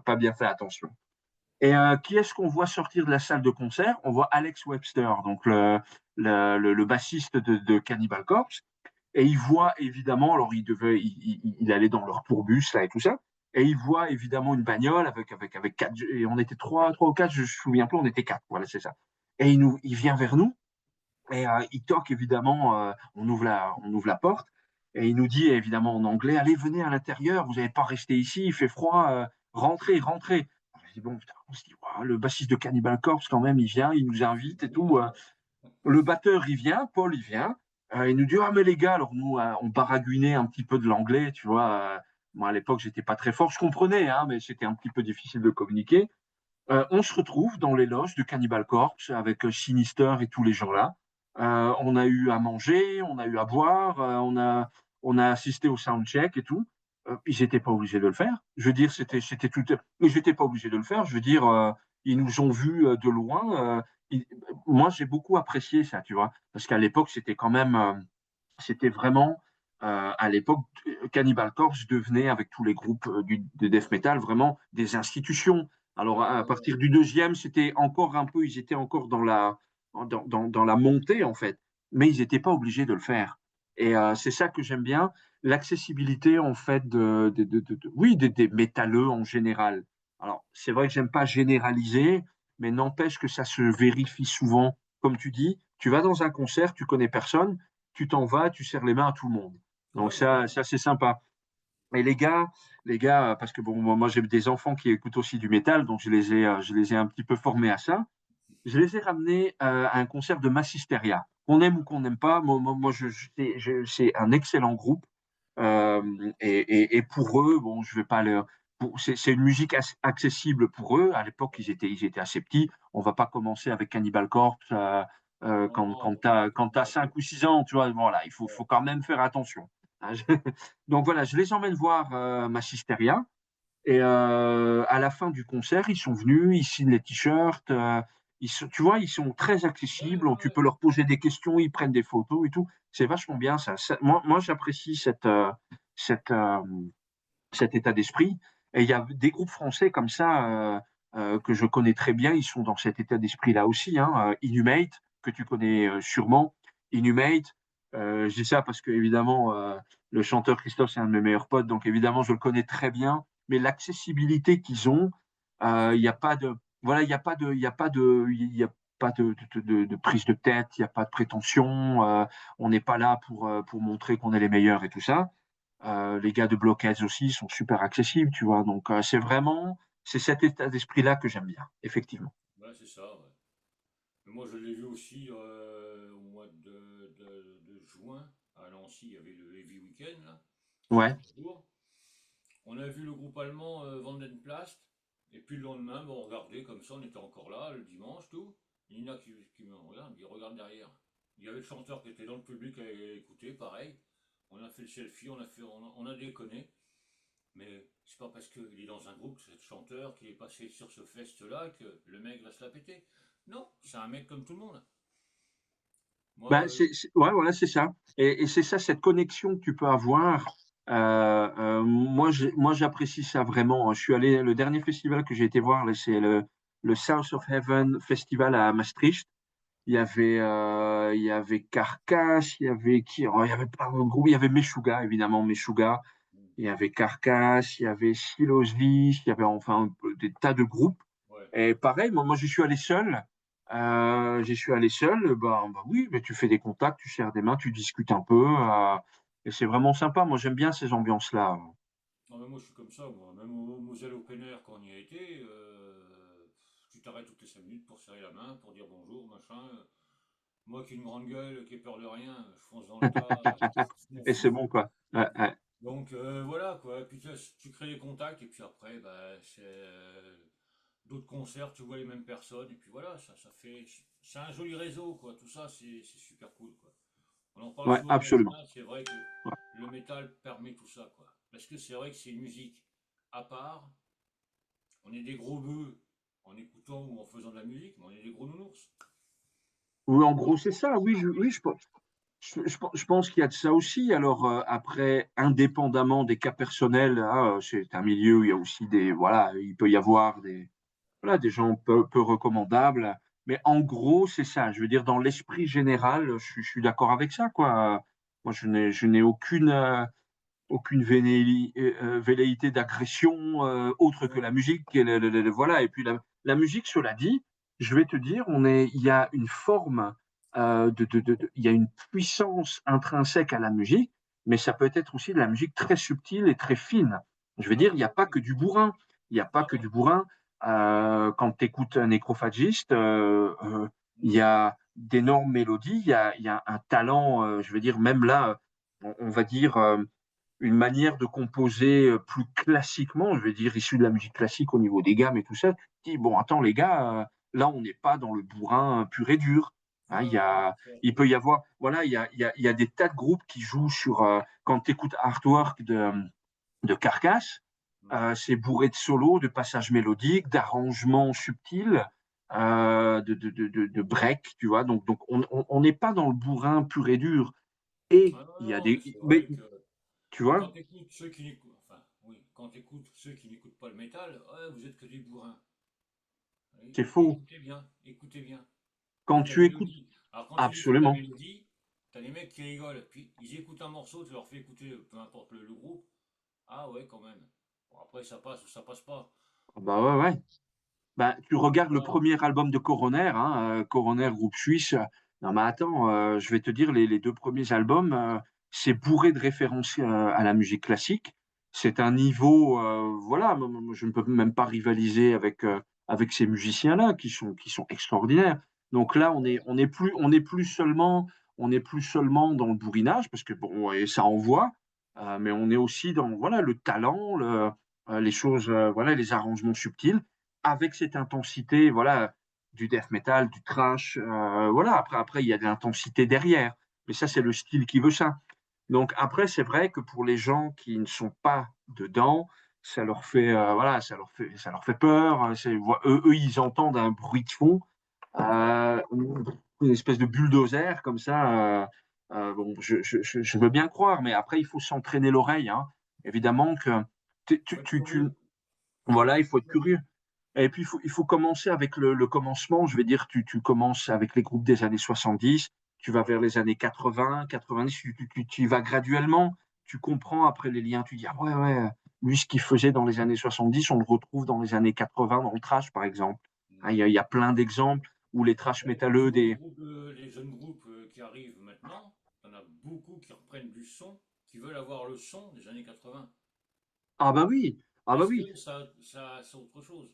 pas bien fait attention. Et qui est-ce qu'on voit sortir de la salle de concert? On voit Alex Webster, donc le bassiste de Cannibal Corpse. Et il voit évidemment, alors il allait dans leur tourbus là et tout ça, et il voit évidemment une bagnole avec quatre, et on était trois ou quatre, je me souviens plus, on était quatre, voilà c'est ça. Et il vient vers nous et il toque évidemment, on ouvre la porte et il nous dit évidemment en anglais, allez venez à l'intérieur, vous n'allez pas rester ici, il fait froid, rentrez, rentrez. Je dis bon putain, on se dit wow, le bassiste de Cannibal Corpse quand même, il vient, il nous invite et tout. Le batteur, il vient, Paul, il vient. Il nous dit, ah, mais les gars, alors nous, on baragouinait un petit peu de l'anglais, tu vois. Moi, à l'époque, j'étais pas très fort. Je comprenais, hein, mais c'était un petit peu difficile de communiquer. On se retrouve dans les loges de Cannibal Corpse avec Sinister et tous les gens-là. On a eu à manger, on a eu à boire, on a assisté au soundcheck et tout. Ils n'étaient pas obligés de le faire. Je veux dire, c'était tout. Ils n'étaient pas obligés de le faire. Je veux dire, ils nous ont vus de loin. Moi, j'ai beaucoup apprécié ça, tu vois, parce qu'à l'époque, c'était quand même, c'était vraiment, à l'époque, Cannibal Corpse devenait, avec tous les groupes de death metal, vraiment des institutions. Alors, à partir du deuxième, c'était encore un peu, ils étaient encore dans la montée, en fait, mais ils n'étaient pas obligés de le faire. Et c'est ça que j'aime bien, l'accessibilité, en fait, oui, des métalleux en général. Alors, c'est vrai que j'aime pas généraliser, mais n'empêche que ça se vérifie souvent. Comme tu dis, tu vas dans un concert, tu connais personne, tu t'en vas, tu serres les mains à tout le monde. Donc Ouais, voilà. ça c'est sympa. Et les gars, parce que bon, moi j'ai des enfants qui écoutent aussi du métal, donc je les ai un petit peu formés à ça. Je les ai ramenés à un concert de Massisteria. Qu'on aime ou qu'on n'aime pas, c'est un excellent groupe. Et pour eux, bon, je vais pas le. C'est une musique accessible pour eux. À l'époque, ils étaient assez petits. On va pas commencer avec Cannibal Corpse Non, quand t'as 5 ou 6 ans, tu vois. Voilà, faut quand même faire attention. Hein, Donc voilà, je les emmène voir Massisteria. Et à la fin du concert, ils sont venus, ils signent les t-shirts. Tu vois, ils sont très ouais, accessibles. Tu ouais. peux leur poser des questions, ils prennent des photos et tout. C'est vachement bien ça. Moi j'apprécie cette, euh, cet état d'esprit. Et il y a des groupes français comme ça que je connais très bien. Ils sont dans cet état d'esprit-là aussi. Hein. Inhumate, que tu connais sûrement. Inhumate, je dis ça parce que évidemment le chanteur Christophe c'est un de mes meilleurs potes, donc évidemment je le connais très bien. Mais l'accessibilité qu'ils ont, il n'y a pas de, voilà, il n'y a pas de, il y a pas de, il y a pas de prise de tête, il n'y a pas de prétention. On n'est pas là pour montrer qu'on est les meilleurs et tout ça. Les gars de Blockheads aussi sont super accessibles, tu vois. Donc, c'est cet état d'esprit-là que j'aime bien, effectivement. Ouais, c'est ça, ouais. Mais moi, je l'ai vu aussi au mois de juin à Nancy. Il y avait le Heavy Weekend, là, sur Ouais, 3 jours. On a vu le groupe allemand Vandenplast. Et puis le lendemain, bon, on regardait comme ça, on était encore là, le dimanche, tout. Il y en a qui me regardent, il regarde derrière. Il y avait le chanteur qui était dans le public à écouter, pareil. On a fait le selfie, on a déconné. Mais c'est pas parce qu'il est dans un groupe, ce chanteur, qui est passé sur ce fest-là, que le mec va se la péter. Non, c'est un mec comme tout le monde. Moi, ben, ouais, voilà, c'est ça. Et c'est ça, cette connexion que tu peux avoir. Moi, j'apprécie ça vraiment. Hein. Je suis allé, le dernier festival que j'ai été voir, là, c'est le South of Heaven Festival à Maastricht. Il y avait Carcass, il y avait qui? Oh, il y avait pas de groupe, il y avait Meshuggah, évidemment, Meshuggah. Il y avait Carcass, il y avait Silosis, il y avait enfin des tas de groupes. ouais. Et pareil, moi j'y suis allé seul. J'y suis allé seul. Bah oui, mais tu fais des contacts, tu serres des mains, tu discutes un peu. Et c'est vraiment sympa. Moi j'aime bien ces ambiances-là. Non, mais moi, je suis comme ça, moi. Même au Moselle Open Air, quand on y a été, tu tu t'arrêtes toutes les 5 minutes pour serrer la main, pour dire bonjour, machin. Moi qui ai une grande gueule, qui ai peur de rien, je fonce dans le tas, je m'en Et c'est fous. bon, quoi. Ouais, ouais. Donc voilà quoi, puis tu crées des contacts et puis après bah, c'est d'autres concerts, tu vois les mêmes personnes et puis voilà, ça fait c'est un joli réseau quoi, tout ça c'est super cool quoi. On en parle Ouais, souvent au absolument. métal, c'est vrai que Ouais. le métal permet tout ça quoi. Parce que c'est vrai que c'est une musique à part, on est des gros bœufs en écoutant ou en faisant de la musique, mais on est des gros nounours. Oui, en gros, c'est ça. Oui, oui, je pense qu'il y a de ça aussi. Alors, après, indépendamment des cas personnels, hein, c'est un milieu où il y a aussi des, voilà, il peut y avoir des, voilà, des gens peu recommandables. Mais en gros, c'est ça. Je veux dire, dans l'esprit général, je suis d'accord avec ça, quoi. Moi, je n'ai aucune velléité d'agression autre que la Ouais. musique. Et voilà. Et puis la musique, cela dit, je vais te dire, il y a une forme, il y a une puissance intrinsèque à la musique, mais ça peut être aussi de la musique très subtile et très fine. Je veux Ah dire, il oui, n'y a pas que du bourrin. Il n'y a pas ah que non. du bourrin. Quand tu écoutes un nécrophagiste, il y Mm. a d'énormes mélodies, il y a un talent, je veux dire, même là, on va dire, une manière de composer plus classiquement, je veux dire, issu de la musique classique au niveau des gammes et tout ça. Tu dis, bon, attends, les gars, là, on n'est pas dans le bourrin pur et dur. Hein, Ouais, ouais, c'est il peut y avoir, voilà, il y a des tas de groupes qui jouent sur, quand tu écoutes Artwork de Carcass, mm. c'est bourré de solos, de passages mélodiques, d'arrangements subtils, de breaks, tu vois. Donc on n'est pas dans le bourrin pur et dur. Et Ah non, il y a non, mais des, c'est mais vrai que tu vois, quand tu écoutes ceux qui n'écoutent, enfin, oui, quand t'écoutes ceux qui n'écoutent pas le métal, ouais, vous êtes que des bourrins. Oui. c'est faux. Écoutez bien. Quand Puis ta tu écoutes, mélodie. Alors quand tu écoutes la absolument. mélodie, t'as des mecs qui rigolent. Puis ils écoutent un morceau, tu leur fais écouter, peu importe le groupe. Ah ouais, quand même. Bon, après ça passe ou ça passe pas. Ah bah ouais, ouais. Bah, tu regardes le Voilà. premier album de Coroner, hein, Coroner, groupe suisse. Non, mais attends, je vais te dire, les deux premiers albums, c'est bourré de références à la musique classique. C'est un niveau, voilà, je ne peux même pas rivaliser avec ces musiciens-là qui sont extraordinaires. Donc là, on n'est plus seulement dans le bourrinage, parce que bon, et ça envoie, mais on est aussi dans, voilà, le talent, les choses, voilà, les arrangements subtils avec cette intensité, voilà, du death metal, du thrash, voilà. Après, il y a de l'intensité derrière, mais ça, c'est le Ouais. style qui veut ça. Donc après, c'est vrai que pour les gens qui ne sont pas dedans, ça leur fait, voilà, ça leur fait peur. Eux, ils entendent un bruit de fond, euh, une espèce de bulldozer comme ça. Bon, je veux bien croire, mais après, il faut s'entraîner l'oreille, hein. Évidemment que Faut être curieux. Faut voilà, il être faut être curieux. curieux. Et puis, il faut commencer avec le commencement. Je vais dire, tu commences avec les groupes des années 70, tu vas vers les années 80, 90, tu y vas graduellement, tu comprends après les liens, tu dis, ah ouais, ouais, lui, ce qu'il faisait dans les années 70, on le retrouve dans les années 80 dans le thrash, par exemple. Hein, Mm. il y a plein d'exemples où les thrash Ben, quand tu métalleux vois des. les jeunes groupes qui arrivent maintenant, t'en as beaucoup qui reprennent du son, qui veulent avoir le son des années 80. Ah bah oui, ah bah Parce oui. que ça c'est autre chose.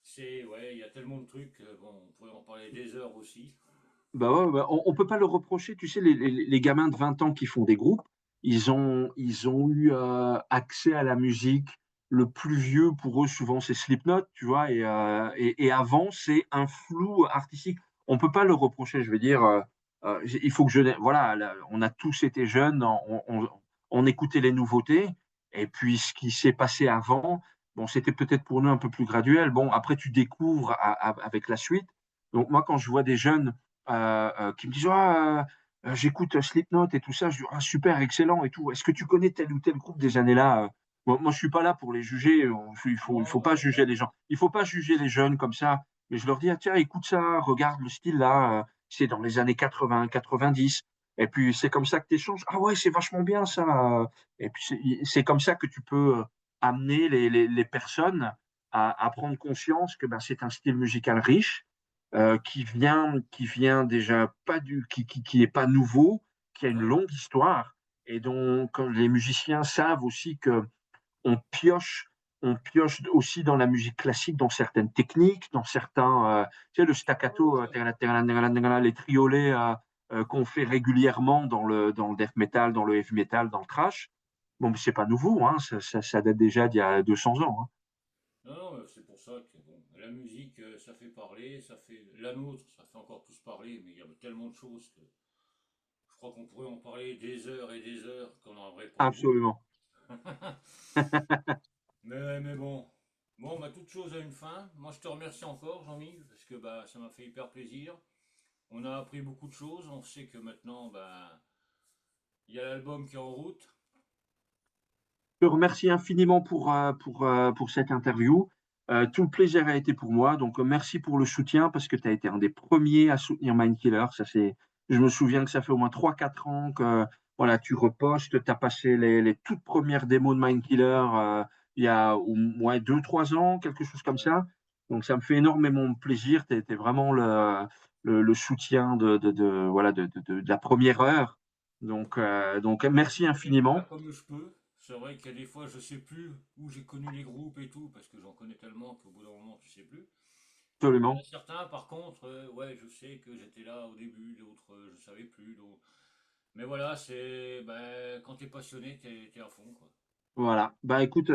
C'est, ouais, il y a tellement de trucs, bon, on pourrait en parler des heures aussi. Bah ouais, ouais, on peut pas le reprocher. Tu sais, les gamins de 20 ans qui font des groupes, ils ont eu accès à la musique. Le plus vieux, pour eux, souvent, c'est Slipknot, tu vois, et avant, c'est un flou artistique. On peut pas le reprocher, je veux dire, il faut que je... Voilà, là, on a tous été jeunes, on écoutait les nouveautés, et puis ce qui s'est passé avant, bon, c'était peut-être pour nous un peu plus graduel. Bon, après, tu découvres avec la suite. Donc moi, quand je vois des jeunes qui me disent ah, j'écoute Slipknot et tout ça. Je dis ah, super, excellent et tout. Est-ce que tu connais tel ou tel groupe des années-là? Moi, je suis pas là pour les juger. Il faut Non, pas juger les ouais. gens. Il faut pas juger les jeunes comme ça. Mais je leur dis ah, tiens, écoute ça, regarde le style là. C'est dans les années 80, 90. Et puis c'est comme ça que tu échanges. Ah ouais, c'est vachement bien ça. Et puis c'est comme ça que tu peux amener les personnes à prendre conscience que ben, c'est un style musical riche qui vient déjà pas qui est pas nouveau, qui a une Ouais. longue histoire et dont quand les musiciens savent aussi que on pioche on pioche aussi dans la musique classique, dans certaines techniques, dans certains, tu sais, le Ah oui, staccato, les triolets, qu'on fait régulièrement dans le death metal, dans le heavy metal, dans le thrash. Bon, mais c'est pas nouveau, hein, ça date déjà d'il y a 200 ans, hein. non, non, c'est pour ça que bon, la musique, ça fait parler, ça fait la nôtre, ça fait encore plus parler, mais il y a tellement de choses que je crois qu'on pourrait en parler des heures et des heures qu'on en aurait pour le bout. Absolument. Mais bon, bon, bah, toute chose a une fin. Moi, je te remercie encore, Jean-Mi, parce que bah, ça m'a fait hyper plaisir. On a appris beaucoup de choses. On sait que maintenant, bah, il y a l'album qui est en route. Je te remercie infiniment pour cette interview. Tout le plaisir a été pour moi. Donc, merci pour le soutien parce que tu as été un des premiers à soutenir Mindkiller. Je me souviens que ça fait au moins 3 4 ans que voilà, tu repostes. Tu as passé les toutes premières démos de Mindkiller il y a au moins 2 3 ans, quelque chose comme Ouais. ça. Donc, ça me fait énormément plaisir. Tu étais vraiment le soutien voilà, de la première heure. Donc, Bah, merci écoute, je vais infiniment. faire comme je peux. C'est vrai qu'il y a des fois, je sais plus où j'ai connu les groupes et tout, parce que j'en connais tellement qu'au bout d'un moment, tu sais plus. Il y en a Absolument. certains, par contre, ouais, je sais que j'étais là au début, d'autres, je savais plus. Mais voilà, c'est, bah, quand t'es passionné, t'es à fond, quoi. Voilà. Bah écoute,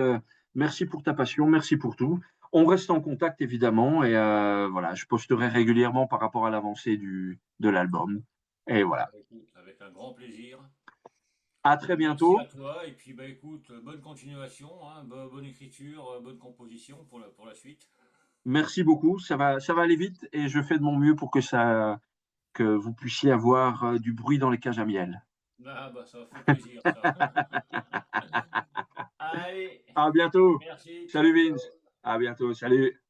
merci pour ta passion, merci pour tout. On reste en contact évidemment et voilà, je posterai régulièrement par rapport à l'avancée de l'album. Et voilà. Bah, écoute, avec un grand plaisir. À très Merci à bientôt. toi, et puis bah écoute, bonne continuation, hein, bonne écriture, bonne composition pour la suite. Merci beaucoup. Ça va aller vite et je fais de mon mieux pour que vous puissiez avoir du bruit dans les cages à miel. Ah bah ça fait plaisir ça. Allez, À bientôt. merci, ciao Salut Vince. ciao. À bientôt. Salut.